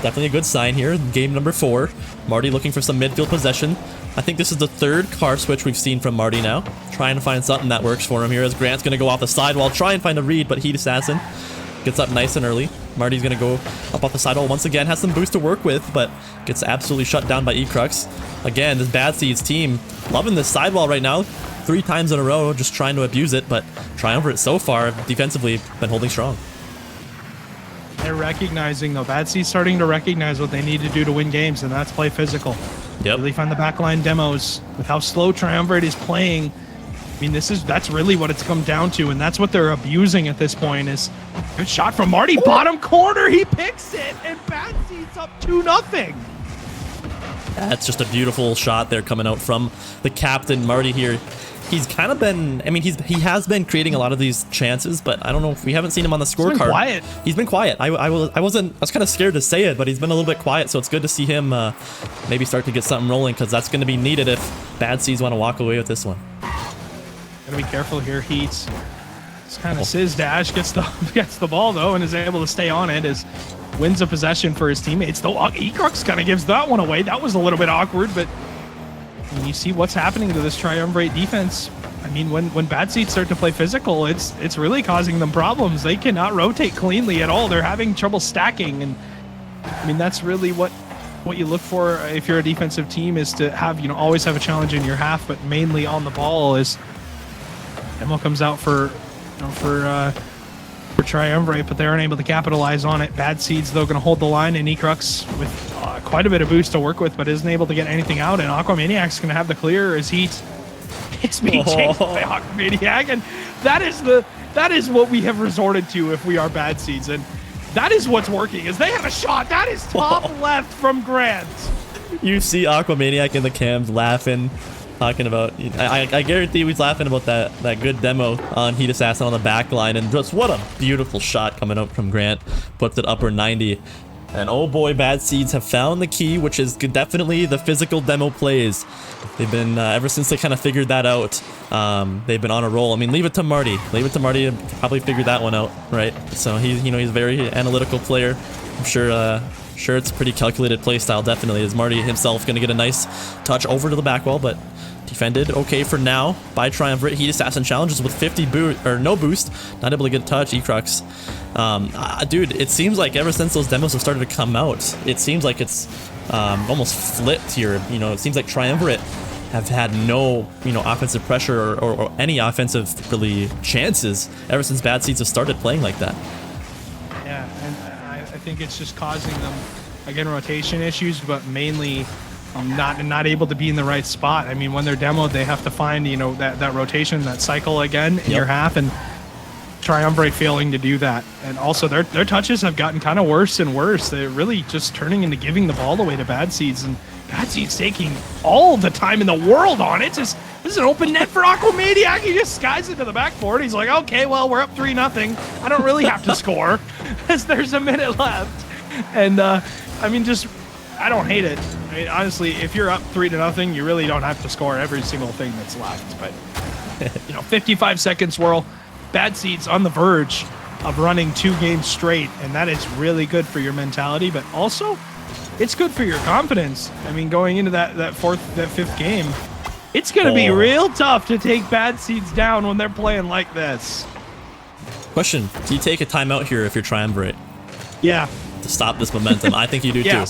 Definitely a good sign here. Game number 4. Marty looking for some midfield possession. I think this is the 3rd car switch we've seen from Marty now. Trying to find something that works for him here, as Grant's going to go off the sidewall, try and find a read, but Heat Assassin gets up nice and early. Marty's going to go up off the sidewall once again. Has some boost to work with, but gets absolutely shut down by Ecrux. Again, this Bad Seeds team loving this sidewall right now. 3 times in a row, just trying to abuse it, but Triumvirate so far, defensively, been holding strong. They're recognizing, though, Bad Seeds starting to recognize what they need to do to win games, and that's play physical. Yep. Really find the backline demos with how slow Triumvirate is playing. That's really what it's come down to, and that's what they're abusing at this point. Is good shot from Marty, bottom corner, he picks it, and Bad Seeds up 2-0. That's just a beautiful shot there coming out from the captain, Marty here. he's kind of been, I mean, he has been creating a lot of these chances, but I don't know if we haven't seen him on the scorecard. He's been quiet. He's been quiet. I was kind of scared to say it, but he's been a little bit quiet, so it's good to see him maybe start to get something rolling, because that's going to be needed if Bad Seeds want to walk away with this one. Gotta be careful here, Heat. It's kind of Sizz Dash gets the ball though and is able to stay on it as wins a possession for his teammates. Though Ecrux kind of gives that one away. That was a little bit awkward, but when you see what's happening to this Triumvirate defense, I mean, when Bad Seeds start to play physical, it's really causing them problems. They cannot rotate cleanly at all. They're having trouble stacking, and I mean that's really what you look for if you're a defensive team, is to have, you know, always have a challenge in your half, but mainly on the ball. Is Demo comes out for Triumvirate, but they aren't able to capitalize on it. Bad Seeds though going to hold the line, and Ecrux with quite a bit of boost to work with, but isn't able to get anything out. And Aquamaniac's going to have the clear as Heat is being chased by Aquamaniac, and that is what we have resorted to if we are Bad Seeds, and that is what's working. Is they have a shot that is top left from Grant. You see Aquamaniac in the cams laughing, talking about, I guarantee he's laughing about that good demo on Heat Assassin on the back line, and just what a beautiful shot coming up from Grant. Puts it upper 90. And oh boy, Bad Seeds have found the key, which is definitely the physical demo plays. They've been, ever since they kind of figured that out, they've been on a roll. I mean, leave it to Marty. Leave it to Marty to probably figure that one out, right? So he's a very analytical player. I'm sure it's a pretty calculated play style, definitely. Is Marty himself going to get a nice touch over to the back wall, but defended okay for now by Triumvirate. Heat Assassin challenges with 50 no boost, not able to get a touch. Ecrux, dude, it seems like ever since those demos have started to come out, it seems like it's almost flipped here. You know, it seems like Triumvirate have had no, offensive pressure or any offensive really chances ever since Bad Seeds have started playing like that. Yeah, and I think it's just causing them, again, rotation issues, but mainly not able to be in the right spot. I mean, when they're demoed, they have to find, that rotation, that cycle again in your half, and Triumvirate failing to do that. And also their touches have gotten kind of worse and worse. They're really just turning into giving the ball away to Bad Seeds, and Bad Seeds taking all the time in the world on it. This is an open net for Aquamaniac. He just skies it to the backboard. He's like, okay, well, we're up 3-0. I don't really have to score as there's a minute left. And I mean, I don't hate it. I mean, honestly, if you're up 3-0, you really don't have to score every single thing that's left. But 55 seconds swirl. Bad Seeds on the verge of running 2 games straight, and that is really good for your mentality, but also it's good for your confidence. I mean, going into that 5th game, it's going to be real tough to take Bad Seeds down when they're playing like this. Question: do you take a timeout here if you're Triumvirate? Yeah. To stop this momentum? I think you do too.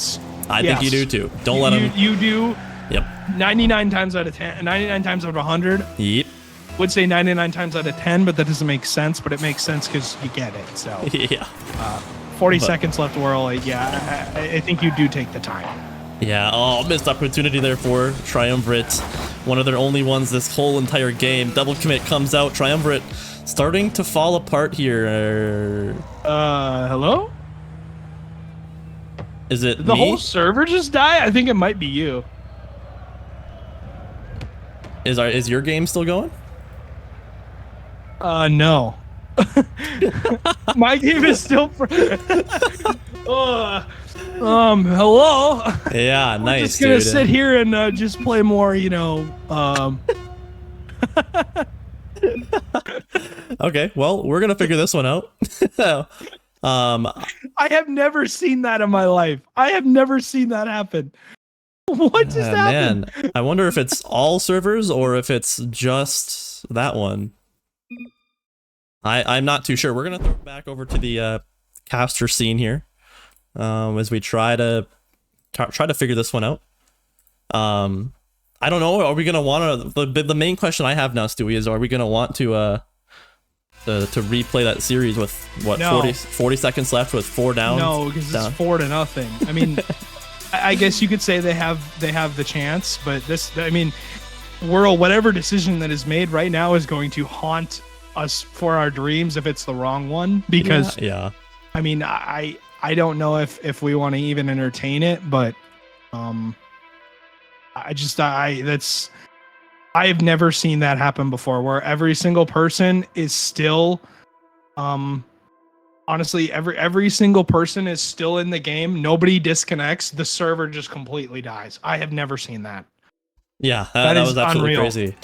I think you do too. Don't let them. You do. Yep. 99 times out of 10, 99 times out of 100. Yep. Would say 99 times out of 10, but that doesn't make sense. But it makes sense because you get it. So yeah. 40 seconds left, whirl. Yeah, I think you do take the time. Yeah. Oh, missed opportunity there for Triumvirate. One of their only ones this whole entire game. Double commit comes out. Triumvirate starting to fall apart here. Hello? Is it Did the whole server just die? I think it might be you. Is your game still going? No. My game is still hello. Yeah, nice. I'm just gonna sit here and just play more, Okay, well, we're gonna figure this one out. I have never seen that in my life. I have never seen that happen. What just happened? Man, I wonder if it's all servers or if it's just that one. I'm not too sure. We're gonna throw it back over to the caster scene here, as we try to figure this one out. I don't know. Are we gonna want to? The main question I have now, Stewie, is: are we gonna want to replay that series with what 40 seconds left with 4 downs? No, because it's 4-0. I mean. I guess you could say they have the chance, but whatever decision that is made right now is going to haunt us for our dreams if it's the wrong one, because I mean, I don't know if we want to even entertain it, but that's I have never seen that happen before, where every single person is still, honestly, every single person is still in the game. Nobody disconnects. The server just completely dies. I have never seen that. Yeah, That that is was absolutely unreal. crazy.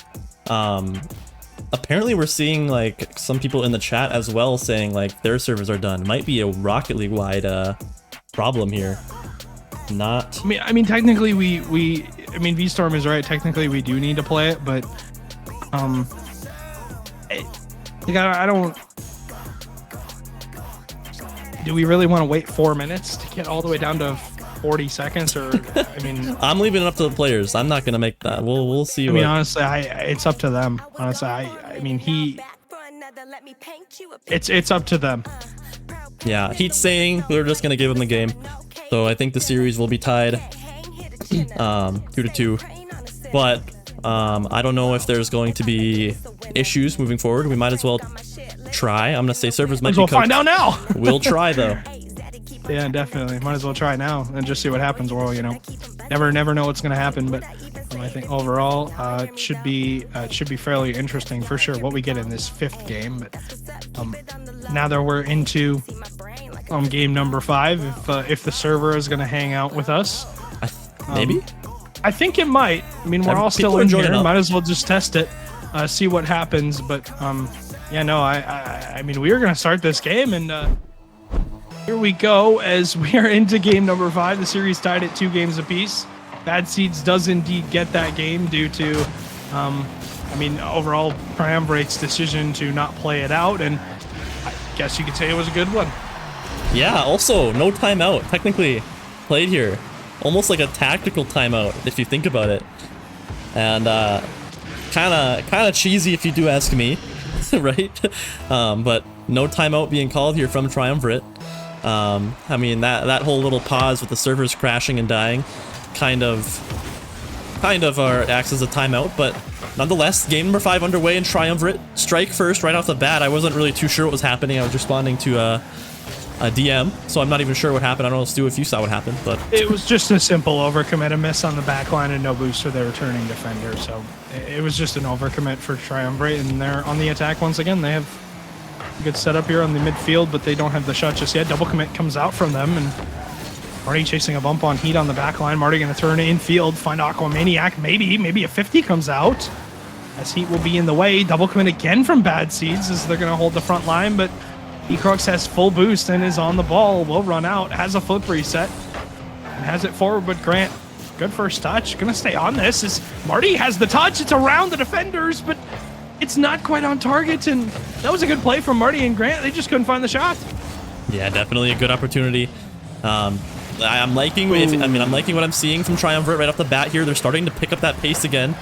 Apparently we're seeing like some people in the chat as well saying like their servers are done. Might be a Rocket League wide problem here. Not. I mean, technically I mean, V-Storm is right. Technically, we do need to play it, but I don't. Do we really want to wait 4 minutes to get all the way down to 40 seconds? Or I mean, I'm leaving it up to the players. I'm not gonna make that. We'll see. I mean, honestly, it's up to them. Honestly, I mean, it's up to them. Yeah, Heat's saying we're just gonna give him the game. So I think the series will be tied 2-2. But I don't know if there's going to be issues moving forward. We might as well try. I'm gonna say servers might be cooked. We'll find out now. We'll try though. Yeah, definitely. Might as well try now and just see what happens. Well, you know, never know what's gonna happen. But I think overall, it should be fairly interesting for sure. What we get in this 5th game. But now that we're into game number 5, if the server is gonna hang out with us, maybe. I think it might. I mean, we're all still in here. Might as well just test it, see what happens. But yeah, no, I mean, we are gonna start this game, and here we go as we are into game number 5. The series tied at 2 games apiece. Bad Seeds does indeed get that game due to, I mean, overall Triumvirate's decision to not play it out, and I guess you could say it was a good one. Yeah. Also, no timeout. Technically, played here. Almost like a tactical timeout if you think about it, and kind of cheesy if you do ask me, right? But no timeout being called here from Triumvirate. I mean that whole little pause with the servers crashing and dying, kind of acts as a timeout, but nonetheless, game number 5 underway in Triumvirate. Strike first right off the bat. I wasn't really too sure what was happening. I was responding to a DM, so I'm not even sure what happened. I don't know, Stu, if you saw what happened, but it was just a simple overcommit, a miss on the back line, and no boost for the returning defender. So it was just an overcommit for Triumvirate, and they're on the attack once again. They have a good setup here on the midfield, but they don't have the shot just yet. Double commit comes out from them, and Marty chasing a bump on Heat on the back line. Marty going to turn infield, find Aquamaniac. Maybe a 50 comes out, as Heat will be in the way. Double commit again from Bad Seeds as they're going to hold the front line, but Ecrux has full boost and is on the ball. Will run out, has a flip reset, and has it forward, but Grant, good first touch. Gonna stay on this as Marty has the touch. It's around the defenders, but it's not quite on target, and that was a good play from Marty and Grant. They just couldn't find the shot. yeah, definitely a good opportunity. I'm liking what I'm seeing from Triumvirate right off the bat here. They're starting to pick up that pace again.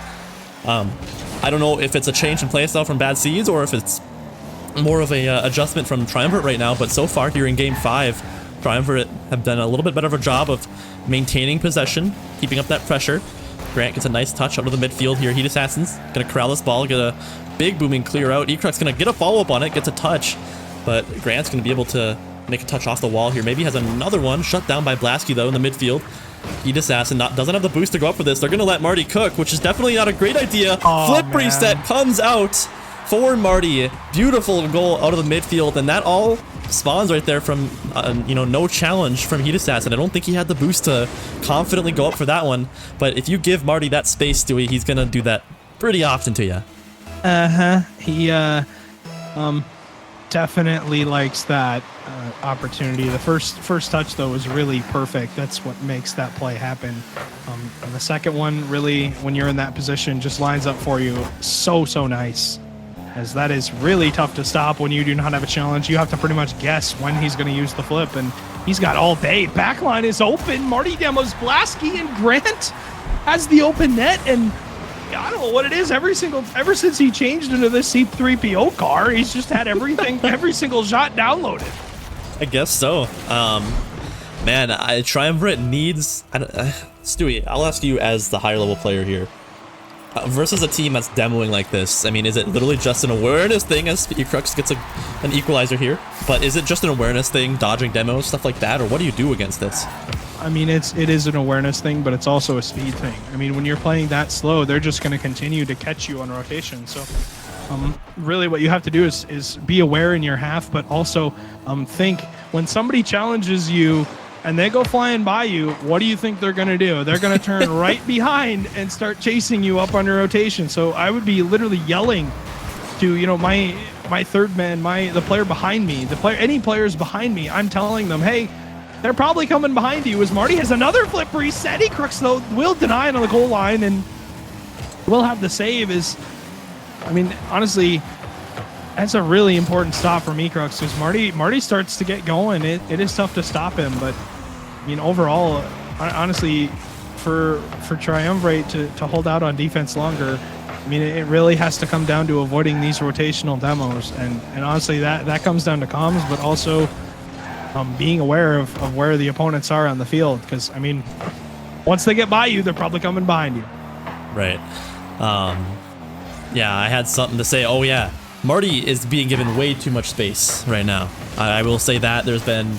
I don't know if it's a change in playstyle from Bad Seeds or if it's more of a adjustment from Triumvirate right now, but so far here in game 5, Triumvirate have done a little bit better of a job of maintaining possession, keeping up that pressure. Grant gets a nice touch out of the midfield here. Heat Assassins gonna corral this ball, get a big booming clear out. Ecrux gonna get a follow-up on it, gets a touch, but Grant's gonna be able to make a touch off the wall here. Maybe has another one, shut down by Blasky though in the midfield. Heat Assassin doesn't have the boost to go up for this. They're gonna let Marty cook, which is definitely not a great idea. Flip reset comes out for Marty. Beautiful goal out of the midfield, and that all spawns right there from no challenge from Heat Assassin. I don't think he had the boost to confidently go up for that one, but if you give Marty that space, Stewie, he's gonna do that pretty often to you. He definitely likes that opportunity. The first touch though was really perfect. That's what makes that play happen. And the second one, really, when you're in that position, just lines up for you so nice, as that is really tough to stop when you do not have a challenge. You have to pretty much guess when he's going to use the flip, and he's got all day. Backline is open. Marty demos Blasky, and Grant has the open net, and I don't know what it is. Ever since he changed into this C3PO car, he's just had everything, every single shot downloaded. I guess so. Man, Triumvirate needs... Stewie, I'll ask you as the higher level player here. versus a team that's demoing like this, I mean, is it literally just an awareness thing as Ecrux gets an equalizer here? But is it just an awareness thing, dodging demos, stuff like that, or what do you do against this? I mean, it is an awareness thing, but it's also a speed thing. I mean, when you're playing that slow, they're just going to continue to catch you on rotation. So really what you have to do is be aware in your half, but also think when somebody challenges you and they go flying by you, what do you think they're going to do? They're going to turn right behind and start chasing you up under rotation. So I would be literally yelling to, you know, my third man, the player behind me, any players behind me, I'm telling them, hey, they're probably coming behind you. As Marty has another flip reset. Ecrux, though, will deny it on the goal line and will have the save. I mean, honestly, that's a really important stop from Ecrux because Marty starts to get going. It is tough to stop him, but I mean, overall, honestly, for Triumvirate to hold out on defense longer, I mean, it really has to come down to avoiding these rotational demos, and honestly, that comes down to comms, but also being aware of where the opponents are on the field, because I mean, once they get by you, they're probably coming behind you. Right. Yeah, I had something to say. Oh yeah, Marty is being given way too much space right now. I will say that there's been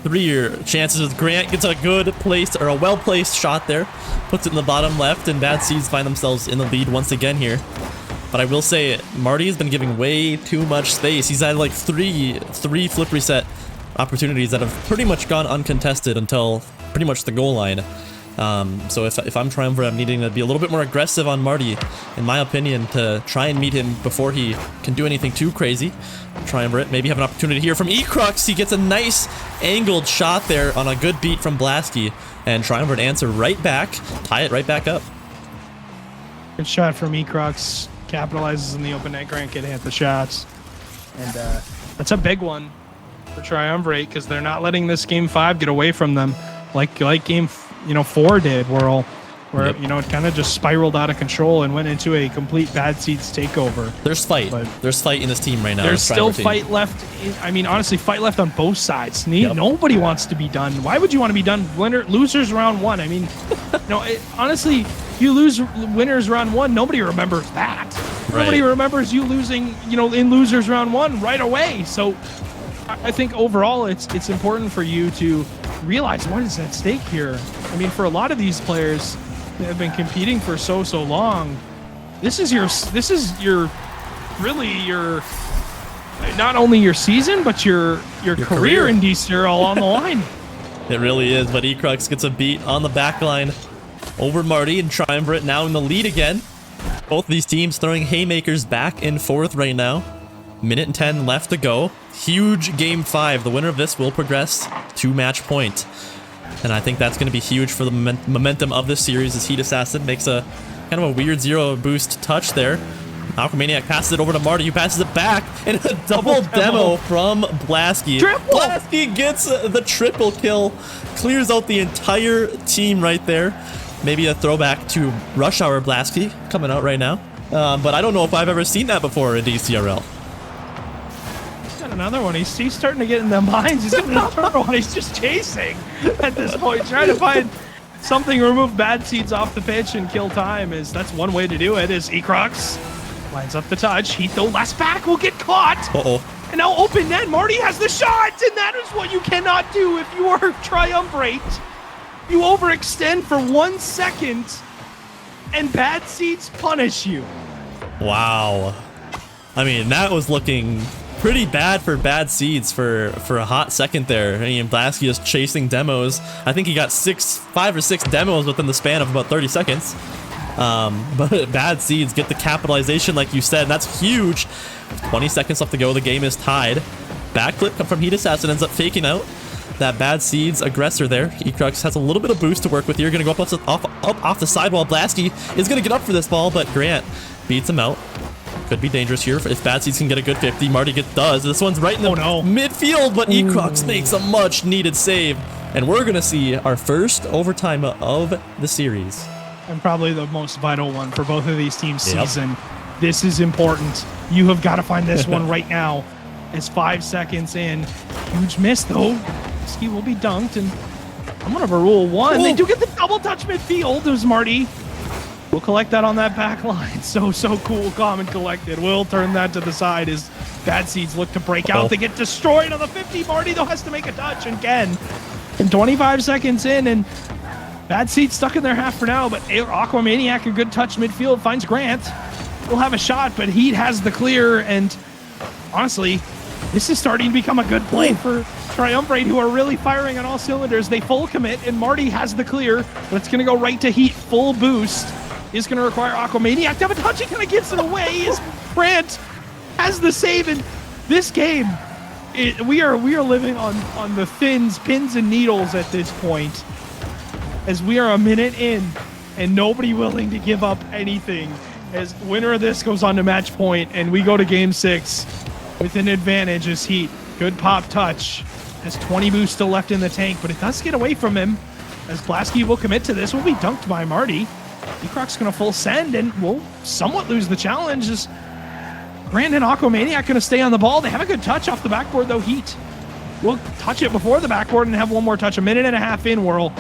3 chances with Grant gets a good placed or a well-placed shot there, puts it in the bottom left, and Bad Seeds find themselves in the lead once again here. But I will say Marty has been giving way too much space. He's had like three flip reset opportunities that have pretty much gone uncontested until pretty much the goal line. So if I'm Triumvirate, I'm needing to be a little bit more aggressive on Marty, in my opinion, to try and meet him before he can do anything too crazy. Triumvirate maybe have an opportunity here from Ecrux. He gets a nice angled shot there on a good beat from Blasky, and Triumvirate answer right back, tie it right back up. Good shot from Ecrux, capitalizes in the open net. Grant can hit the shots, and that's a big one for Triumvirate because they're not letting this game 5 get away from them like game 4 did, where Yep. you know, it kind of just spiraled out of control and went into a complete Bad Seeds takeover. There's fight. There's fight in this team right now. There's still fight left. I mean, honestly, fight left on both sides. Nobody wants to be done. Why would you want to be done? Losers round 1. I mean, honestly, you lose winners round 1. Nobody remembers that. Right. Nobody remembers you losing, in losers round 1 right away. So I think overall, it's important for you to realize what is at stake here. I mean, for a lot of these players that have been competing for so long, this is your not only your season, but your career in DCRL on the line. It really is, but Ecrux gets a beat on the back line over Marty, and Triumvirate now in the lead again. Both these teams throwing haymakers back and forth right now. Minute and 10 left to go. Huge game 5. The winner of this will progress to match point. And I think that's going to be huge for the momentum of this series as Heat Assassin makes a kind of a weird 0 boost touch there. Alchemaniac passes it over to Marty, who passes it back, and a double demo from Blasky. Blasky gets the triple kill, clears out the entire team right there. Maybe a throwback to Rush Hour Blasky coming out right now. But I don't know if I've ever seen that before in DCRL. Another one. He's starting to get in the mines. He's got another one. He's just chasing at this point, trying to find something to remove Bad Seeds off the pitch and kill time. That's one way to do it. Is Ecrux lines up the touch. Heat, though, last back will get caught. And now open net. Marty has the shot, and that is what you cannot do if you are Triumvirate. You overextend for 1 second, and Bad Seeds punish you. Wow. I mean, that was looking pretty bad for Bad Seeds for a hot second there. I mean, Blasky is chasing demos. I think he got 5 or 6 demos within the span of about 30 seconds. But Bad Seeds get the capitalization, like you said, and that's huge. 20 seconds left to go. The game is tied. Backflip from Heat Assassin ends up faking out that Bad Seeds aggressor there. Ecrux has a little bit of boost to work with here. Going to go up off the sidewall. Blasky is going to get up for this ball, but Grant beats him out. Could be dangerous here if Bad Seeds can get a good 50. Marty does. This one's right in the midfield, but Ecrux makes a much needed save. And we're going to see our first overtime of the series. And probably the most vital one for both of these teams' season. This is important. You have got to find this one right now. It's 5 seconds in. Huge miss, though. Ski will be dunked, and I'm going to rule 1. They do get the double touch midfield. There's Marty. We'll collect that on that back line. So cool, calm, and collected. We'll turn that to the side as Bad Seeds look to break out. They get destroyed on the 50. Marty, though, has to make a touch, and Ken. And 25 seconds in, and Bad Seeds stuck in their half for now, but Aquamaniac, a good touch midfield, finds Grant. We'll have a shot, but Heat has the clear, and honestly, this is starting to become a good play for Triumvirate, who are really firing on all cylinders. They full commit, and Marty has the clear, but it's going to go right to Heat. Full boost is going to require Aquamaniac to have a touch. He kind of gives it away as Grant has the save. In this game, we are living on the pins and needles at this point, as we are a minute in and nobody willing to give up anything, as winner of this goes on to match point, and we go to game 6 with an advantage as Heat. Good pop touch. Has 20 boosts still left in the tank, but it does get away from him, as Blasky will commit to this. Will be dunked by Marty. Ekroc's going to full send, and will somewhat lose the challenge, as Grant and Aquamaniac going to stay on the ball. They have a good touch off the backboard, though. Heat will touch it before the backboard and have one more touch. A minute and a half in, Whirl,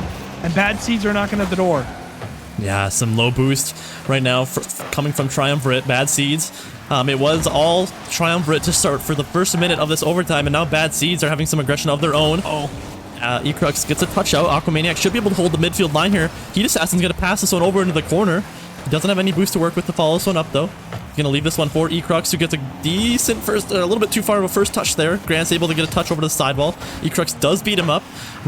and Bad Seeds are knocking at the door. Yeah, some low boost right now coming from Triumvirate. Bad Seeds. It was all Triumvirate to start for the first minute of this overtime, and now Bad Seeds are having some aggression of their own. Ecrux gets a touch out. Aquamaniac should be able to hold the midfield line here. Heat Assassin's going to pass this one over into the corner. He doesn't have any boost to work with to follow this one up, though. He's going to leave this one for Ecrux, who gets a decent first, a little bit too far of a first touch there. Grant's able to get a touch over to the sidewall. Ecrux does beat him up,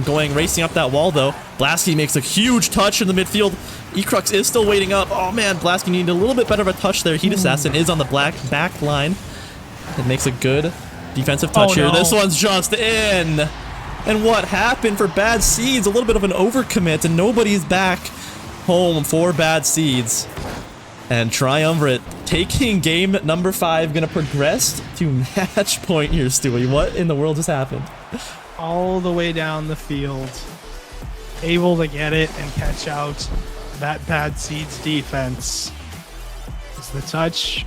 racing up that wall, though. Blasky makes a huge touch in the midfield. Ecrux is still waiting up. Oh, man, Blasky needed a little bit better of a touch there. Heat Assassin is on the back line. It makes a good defensive touch here. This one's just in. And what happened for Bad Seeds? A little bit of an overcommit, and nobody's back home for Bad Seeds. And Triumvirate taking game number 5, gonna progress to match point here, Stewie. What in the world just happened? All the way down the field, able to get it and catch out that Bad Seeds defense. As the touch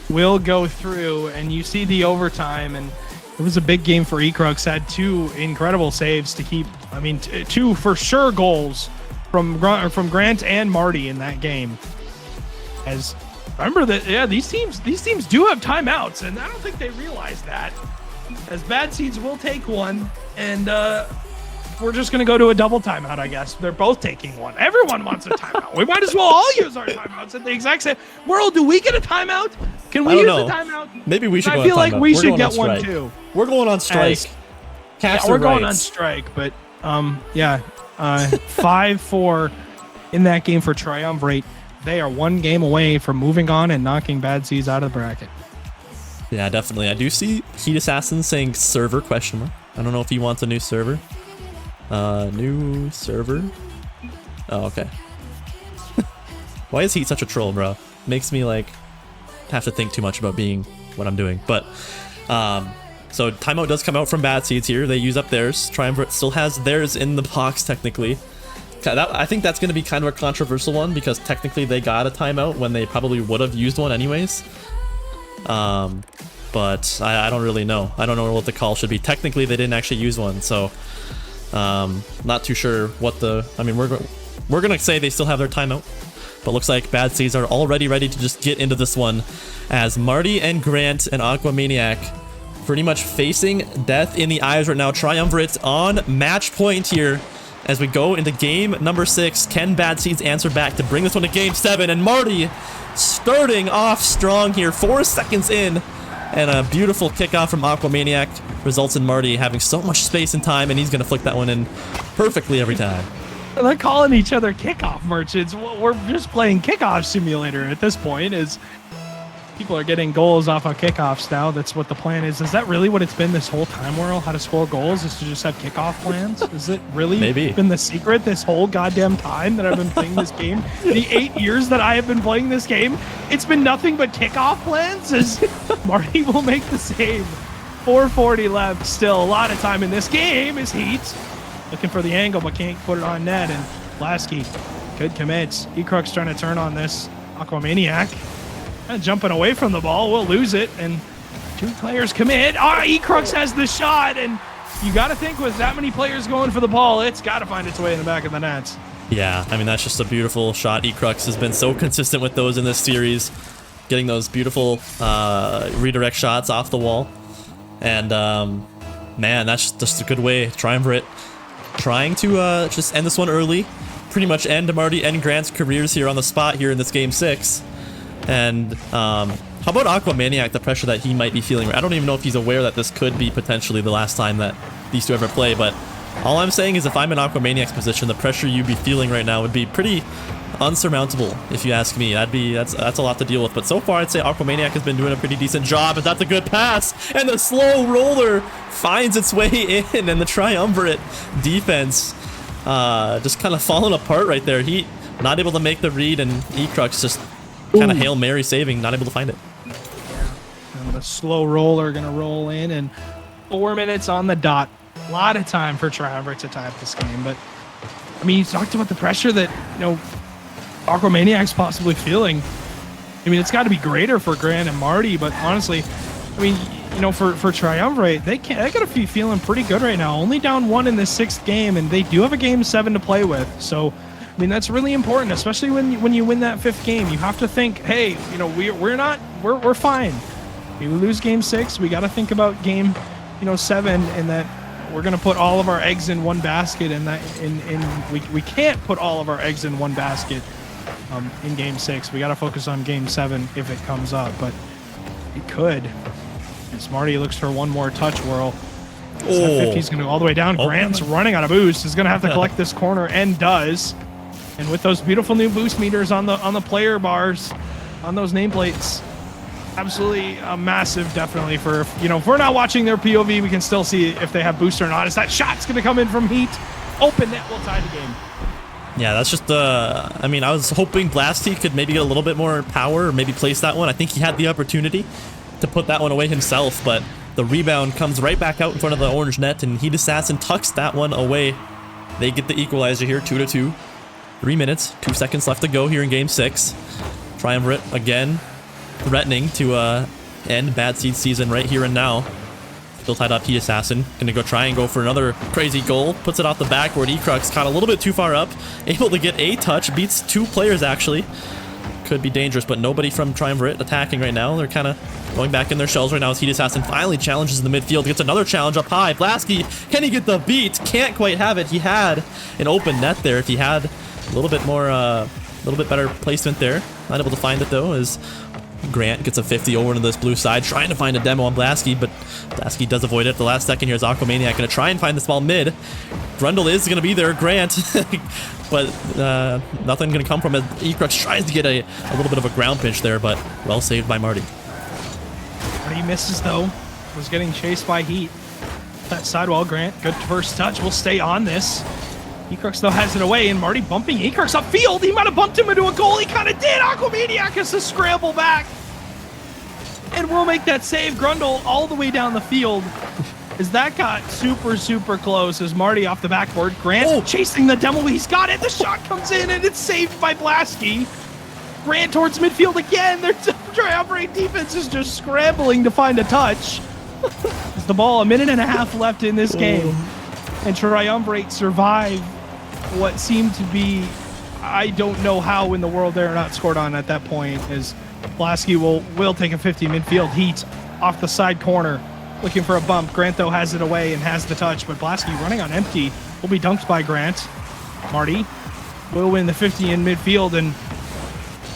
will go through, and you see the overtime, and it was a big game for Ecrux. Had 2 incredible saves to keep, 2 for sure goals from Grant and Marty in that game. As remember that, yeah, these teams do have timeouts, and I don't think they realize that. As Bad Seeds will take one, and we're just gonna go to a double timeout, I guess. They're both taking one. Everyone wants a timeout. We might as well all use our timeouts at the exact same. World, do we get a timeout? Can we use a timeout? Maybe we should. I feel like we should get one too. We're going on strike. We're going on strike, but 5-4 in that game for Triumvirate. They are one game away from moving on and knocking Bad Seeds out of the bracket. Yeah, definitely. I do see Heat Assassin saying server ? I don't know if he wants a new server. New server. Oh, okay. Why is Heat such a troll, bro? Makes me like have to think too much about being what I'm doing. But so timeout does come out from Bad Seeds here. They use up theirs. Triumvirate still has theirs in the box technically. I think that's going to be kind of a controversial one, because technically they got a timeout when they probably would have used one anyways. But I don't really know. I don't know what the call should be. Technically they didn't actually use one, so not too sure what the... we're going to say they still have their timeout, but looks like Bad Seeds are already ready to just get into this one, as Marty and Grant and Aquamaniac pretty much facing death in the eyes right now. Triumvirate on match point here. As we go into game number 6, can Bad Seeds answer back to bring this one to game 7? And Marty starting off strong here, 4 seconds in, and a beautiful kickoff from Aquamaniac results in Marty having so much space and time, and he's going to flick that one in perfectly every time. They're calling each other kickoff merchants. We're just playing kickoff simulator at this point, as people are getting goals off of kickoffs now. That's what the plan is. Is that really what it's been this whole time, Whirl? How to score goals is to just have kickoff plans? Is it really been the secret this whole goddamn time that I've been playing this game? The 8 years that I have been playing this game, it's been nothing but kickoff plans, as Marty will make the save. 4:40 left still. A lot of time in this game is Heat. Looking for the angle, but can't put it on net, and Blasky good commits. Ecrux trying to turn on this Aquamaniac. Jumping away from the ball, we'll lose it, and 2 players commit. Ecrux has the shot, and you got to think with that many players going for the ball, it's got to find its way in the back of the net. Yeah, I mean, that's just a beautiful shot. Ecrux has been so consistent with those in this series, getting those beautiful redirect shots off the wall. And man, that's just a good way. Triumvirate trying to just end this one early, pretty much end Marty and Grant's careers here on the spot here in this game 6. And how about Aquamaniac, the pressure that he might be feeling? I don't even know if he's aware that this could be potentially the last time that these two ever play, but all I'm saying is if I'm in Aquamaniac's position, the pressure you'd be feeling right now would be pretty unsurmountable, if you ask me. That's a lot to deal with. But so far, I'd say Aquamaniac has been doing a pretty decent job, but that's a good pass. And the slow roller finds its way in, and the Triumvirate defense just kind of falling apart right there. He not able to make the read, and Ecrux just kind of Hail Mary saving, not able to find it. And the slow roller gonna roll in, and 4 minutes on the dot. A lot of time for Triumvirate to tie up this game, but I mean, you talked about the pressure that, you know, Aquamaniac's possibly feeling. I mean, it's got to be greater for Grant and Marty, but honestly, I mean, you know, for Triumvirate, they got to be feeling pretty good right now. Only down 1 in the 6th game, and they do have a game 7 to play with. So, I mean, that's really important, especially when you win that 5th game. You have to think, hey, you know, we're fine. If we lose game 6, we got to think about game, you know, 7, and that we're gonna put all of our eggs in one basket, and that we can't put all of our eggs in one basket in game 6. We got to focus on game 7 if it comes up, but it could. As Marty looks for one more touch whirl. Oh. He's gonna go all the way down. Grant's running on a boost. Is gonna have to collect this corner, and does. And with those beautiful new boost meters on the player bars, on those nameplates, absolutely a massive, definitely for, you know, if we're not watching their POV, we can still see if they have boost or not. Is that shot's going to come in from Heat? Open net will tie the game. Yeah, that's just I mean, I was hoping Blasty could maybe get a little bit more power, or maybe place that one. I think he had the opportunity to put that one away himself, but the rebound comes right back out in front of the orange net, and Heat Assassin tucks that one away. They get the equalizer here, 2-2. 3 minutes, 2 seconds left to go here in game 6. Triumvirate again threatening to end Bad Seed season right here and now. Still tied up. Heat Assassin gonna try and go for another crazy goal. Puts it off the backboard. Ecrux caught a little bit too far up. Able to get a touch. Beats 2 players actually. Could be dangerous, but nobody from Triumvirate attacking right now. They're kind of going back in their shells right now as Heat Assassin finally challenges in the midfield. Gets another challenge up high. Blasky, can he get the beat? Can't quite have it. He had an open net there. If he had a little bit more, a little bit better placement there. Not able to find it though, as Grant gets a 50 over to this blue side, trying to find a demo on Blasky, but Blasky does avoid it at the last second. Here's Aquamaniac going to try and find the small mid. Grundle is going to be there, Grant, but nothing going to come from it. Ecrux tries to get a little bit of a ground pinch there, but well saved by Marty. Marty misses though, was getting chased by Heat. That sidewall, Grant, good first touch, will stay on this. Ecrux though has it away, and Marty bumping Ecrux upfield. He might have bumped him into a goal. He kind of did. Aquamaniac has to scramble back, and we'll make that save. Grundle all the way down the field, as that got super close. As Marty off the backboard, Grant chasing the demo. He's got it. The shot comes in, and it's saved by Blasky. Grant towards midfield again. Their Triumvirate defense is just scrambling to find a touch. It's the ball, 1.5 minutes left in this game, and Triumvirate survive what seemed to be, I don't know how in the world they're not scored on at that point, as Blasky will take a 50 midfield. Heat off the side corner looking for a bump. Grant though has it away and has the touch, but Blasky running on empty will be dunked by Grant. Marty will win the 50 in midfield, and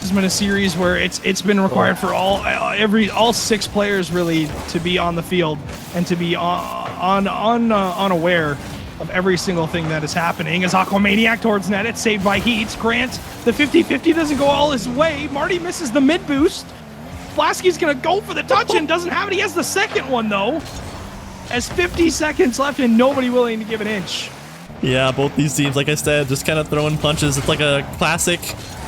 this has been a series where it's been required for all 6 players really to be on the field and to be unaware of every single thing that is happening. As Aquamaniac towards net, it's saved by Heat. Grant, the 50-50 doesn't go all his way. Marty misses the mid boost. Blasky's gonna go for the touch and doesn't have it. He has the second one though. As 50 seconds left and nobody willing to give an inch. Yeah, both these teams, like I said, just kind of throwing punches. It's like a classic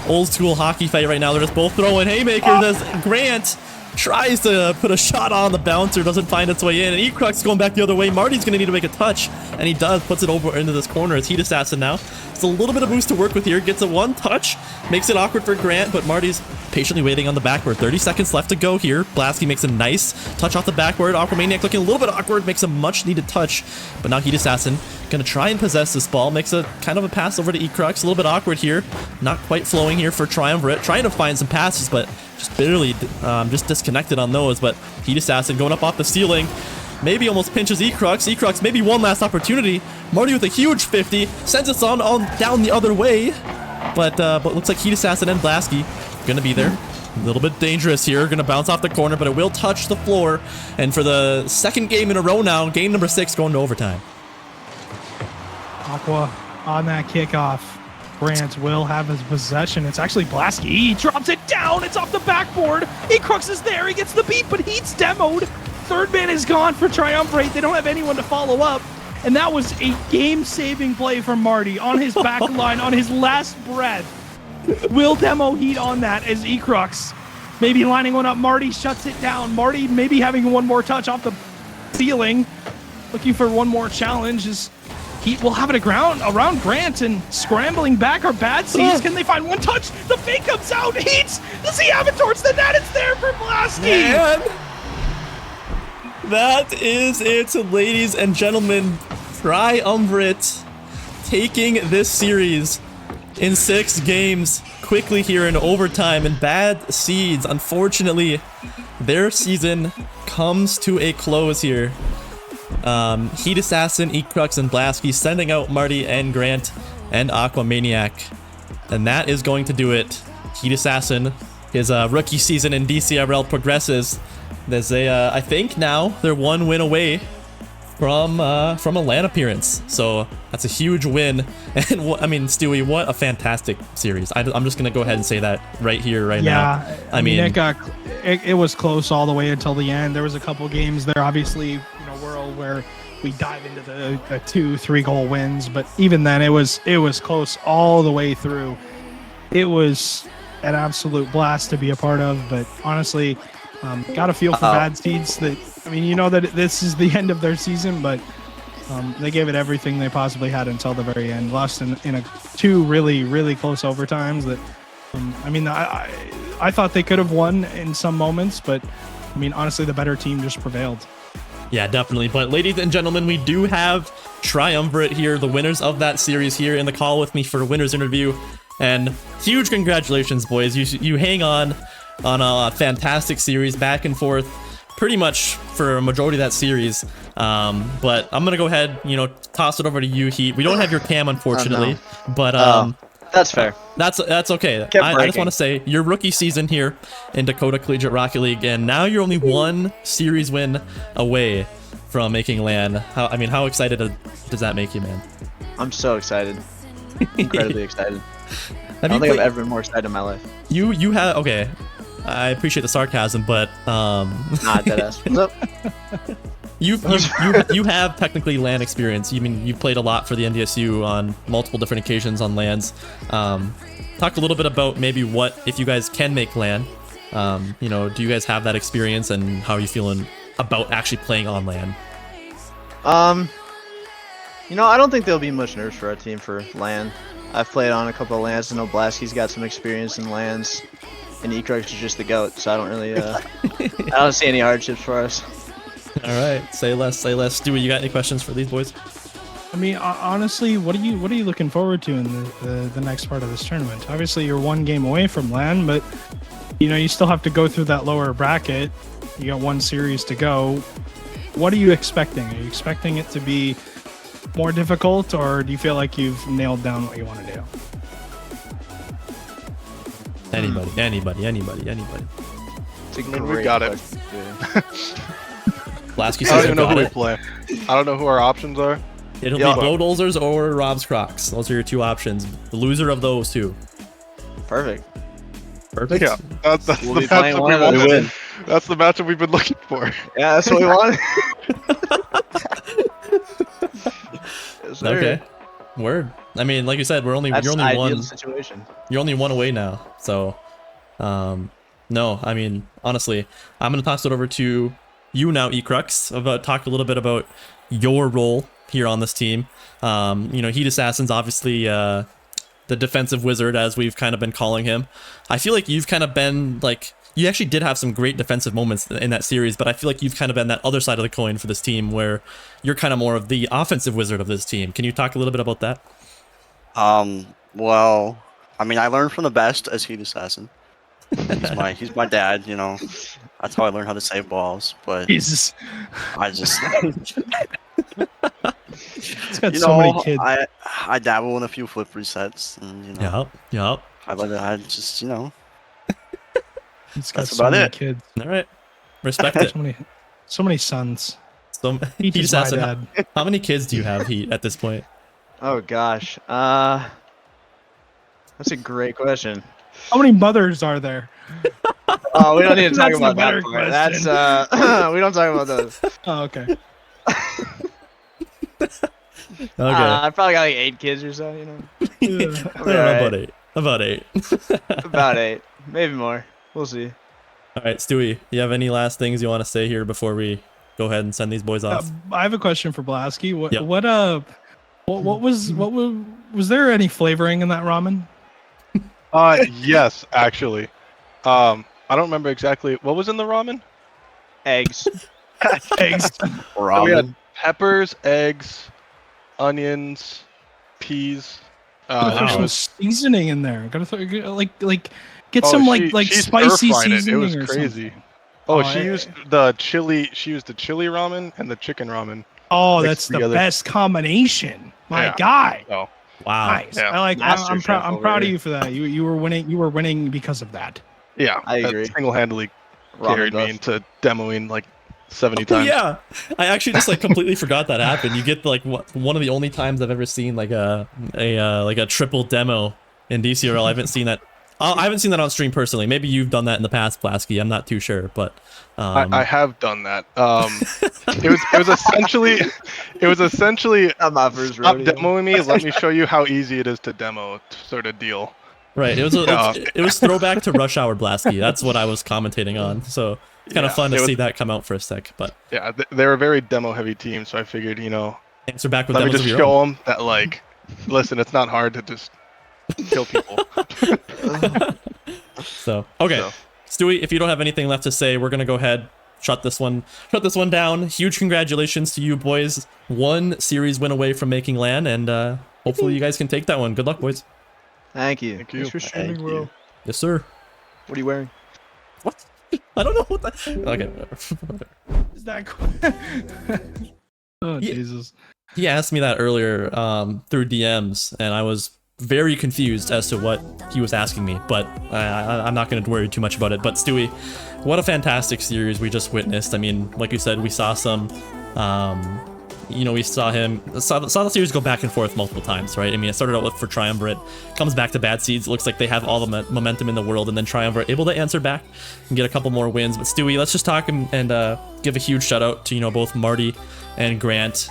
old school hockey fight right now. They're just both throwing haymakers as Grant tries to put a shot on the bouncer, doesn't find its way in, and Ecrux going back the other way. Marty's gonna need to make a touch, and he does, puts it over into this corner as Heat Assassin now. It's a little bit of boost to work with here, gets a one touch, makes it awkward for Grant, but Marty's patiently waiting on the backward. 30 seconds left to go here. Blasky makes a nice touch off the backward. Aquamaniac looking a little bit awkward, makes a much needed touch, but now Heat Assassin gonna try and possess this ball, makes a kind of a pass over to Ecrux, a little bit awkward here, not quite flowing here for Triumvirate, trying to find some passes, but just barely just disconnected on those. But Heat Assassin going up off the ceiling, maybe almost pinches Ecrux. Ecrux maybe one last opportunity. Marty with a huge 50 sends us on down the other way, but looks like Heat Assassin and Blasky gonna be there. A little bit dangerous here, gonna bounce off the corner, but it will touch the floor. And for the second game in a row now, game number 6 going to overtime. Aqua on that kickoff. Grant will have his possession. It's actually Blasky. He drops it down. It's off the backboard. Ecrux is there. He gets the beat, but Heat's demoed. Third man is gone for Triumvirate. They don't have anyone to follow up. And that was a game-saving play from Marty on his back line, on his last breath. Will demo Heat on that as Ecrux maybe lining one up. Marty shuts it down. Marty maybe having one more touch off the ceiling. Looking for one more challenge as Heat will have it around Grant and scrambling back are bad seeds. Can they find one touch? The fake comes out. Heat, does he have it towards the net? It's there for Blasky. Man, that is it, ladies and gentlemen. Triumvirate taking this series in 6 games quickly here in overtime. And bad seeds, unfortunately, their season comes to a close here. Heat Assassin, Ecrux, and Blasky sending out Marty and Grant and Aquamaniac. And that is going to do it. Heat Assassin, his rookie season in DCRL progresses. There's a, I think now they're 1 win away from a LAN appearance. So that's a huge win. And I mean, Stewie, what a fantastic series. I'm just going to go ahead and say that right here, right now. Yeah, I mean, it was close all the way until the end. There was a couple games there, obviously, in a world where we dive into the 2-3 goal wins, but even then it was close all the way through. It was an absolute blast to be a part of, but honestly, got a feel for bad seeds that, I mean, you know that this is the end of their season, but they gave it everything they possibly had until the very end. Lost in 2 really, really close overtimes that, I mean, I thought they could have won in some moments, but I mean, honestly, the better team just prevailed. Yeah, definitely. But ladies and gentlemen, we do have Triumvirate here, the winners of that series here in the call with me for a winner's interview. And huge congratulations, boys. You hang on a fantastic series, back and forth pretty much for a majority of that series. But I'm going to go ahead, toss it over to you, Heat. We don't have your cam, unfortunately, but that's fair. That's okay. I just want to say your rookie season here in Dakota Collegiate Rocket League, and now you're only 1 series win away from making LAN. How excited does that make you, man? I'm so excited. Incredibly excited. I don't think I've ever been more excited in my life. You have, okay. I appreciate the sarcasm, but nah, deadass. What's up? You have technically LAN experience. You've played a lot for the NDSU on multiple different occasions on LANs. Talk a little bit about maybe what, if you guys can make LAN, do you guys have that experience, and how are you feeling about actually playing on LAN? I don't think there'll be much nerves for our team for LAN. I've played on a couple of LANs. I know Blasky's got some experience in LANs, and Ecrux is just the GOAT, so I don't really, I don't see any hardships for us. All right, say less. Stewie, you got any questions for these boys? I mean, honestly, what are you looking forward to in the next part of this tournament? Obviously, you're 1 game away from LAN, but you still have to go through that lower bracket. You got 1 series to go. What are you expecting? Are you expecting it to be more difficult, or do you feel like you've nailed down what you want to do? Anybody. It's a I mean, great we got it. Blasky I says don't even know who we it. play. I don't know who our options are. It'll be Blowdolzers or Rob's Crocs. Those are your 2 options. The loser of those 2. Perfect. Yeah, that's We'll the be playing matchup one we of those. wanted. That's the matchup we've been looking for. Yeah, that's what we want. Yes, sir. Okay. Word. I mean, like you said, you're only That's the ideal one. situation. You're only 1 away now. So, No, I mean, honestly, I'm going to toss it over to you now, Ecrux, talk a little bit about your role here on this team. You know, Heat Assassin's obviously the defensive wizard, as we've kind of been calling him. I feel like you've kind of been like, you actually did have some great defensive moments in that series, but I feel like you've kind of been that other side of the coin for this team where you're kind of more of the offensive wizard of this team. Can you talk a little bit about that? Well, I mean, I learned from the best as Heat Assassin. He's my dad, you know. That's how I learned how to save balls. But Jesus. I just, It's got you so know, many kids. I dabble in a few flip resets, and you know, Yep. I just, you know, It's got that's so about many it. kids. All right. Respect it. So many sons. So, Heat Heat is my Assassin, dad. how many kids do you have, Heat, at this point? Oh gosh. That's a great question. How many mothers are there? Oh, we don't need to talk That's about the better that part. question. That's we don't talk about those. Oh, okay. Okay. I probably got like 8 kids or so, you know. Yeah. I don't know, about eight. About 8, maybe more. We'll see. All right, Stewie, you have any last things you want to say here before we go ahead and send these boys off? I have a question for Blasky. Yep. What was there any flavoring in that ramen? Yes, actually. I don't remember exactly what was in the ramen. Eggs. Eggs. So we had ramen. peppers, eggs, onions, peas. Gotta throw Wow. some seasoning in there. Gotta throw get Oh, some she spicy stir-fried it. seasoning It was or crazy. something. Oh, Oh, she used the chili. She used the chili ramen and the chicken ramen. Oh, mixed that's the together. best combination. My Yeah. God. Oh, Wow. Nice. Yeah. I'm Master proud. chef I'm over proud of here. you for that. You were winning. You were winning because of that. yeah. I that agree. Single-handedly Ramen carried me buff. into demoing like 70 Oh, times. yeah, I actually just like completely forgot that happened. You get like one of the only times I've ever seen like a triple demo in DCRL. I haven't seen that. I haven't seen that on stream personally. Maybe you've done that in the past, Blasky. I'm not too sure, but I have done that. It was essentially Not my first stop rodeo. demoing me. Let me show you how easy it is to demo, sort of deal. right. It was Yeah. it was throwback to Rush Hour Blasky. That's what I was commentating on. So it's kind of Yeah, fun to it was- see that come out for a sec. But Yeah, they're a very demo-heavy team, so I figured, answer back with let me demos just of your own. show them that, like, listen, it's not hard to just kill people. So okay, So. Stewie, if you don't have anything left to say, we're gonna go ahead, shut this one down. Huge congratulations to you boys. 1 series win away from making LAN, and hopefully you guys can take that one. Good luck, boys. Thank you. Thank you. Thanks for streaming, Thank bro. you. Yes, sir. What are you wearing? What? I don't know what that. Okay, whatever. Is that cool? Oh Yeah. Jesus. He asked me that earlier through DMs, and I was very confused as to what he was asking me, but I'm not going to worry too much about it. But Stewie, what a fantastic series we just witnessed. I mean, like you said, we saw some, we saw the series go back and forth multiple times, right? I mean, it started out with for Triumvirate, comes back to Bad Seeds. It looks like they have all the momentum in the world, and then Triumvirate able to answer back and get a couple more wins. But Stewie, let's just talk and give a huge shout out to both Marty and Grant.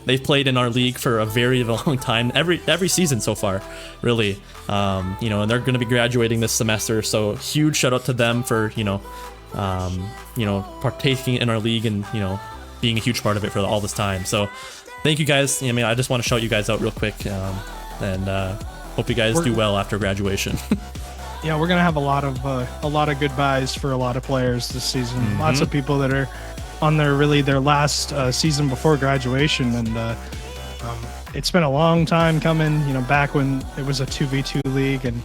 They've played in our league for a very long time, every season so far, really. And they're going to be graduating this semester, so huge shout out to them for partaking in our league and being a huge part of it for all this time. So thank you guys. I mean, I just want to shout you guys out real quick, and hope you guys do well after graduation. Yeah, we're gonna have a lot of goodbyes for a lot of players this season. Lots of people that are on their last season before graduation, and it's been a long time coming. Back when it was a 2v2 league, and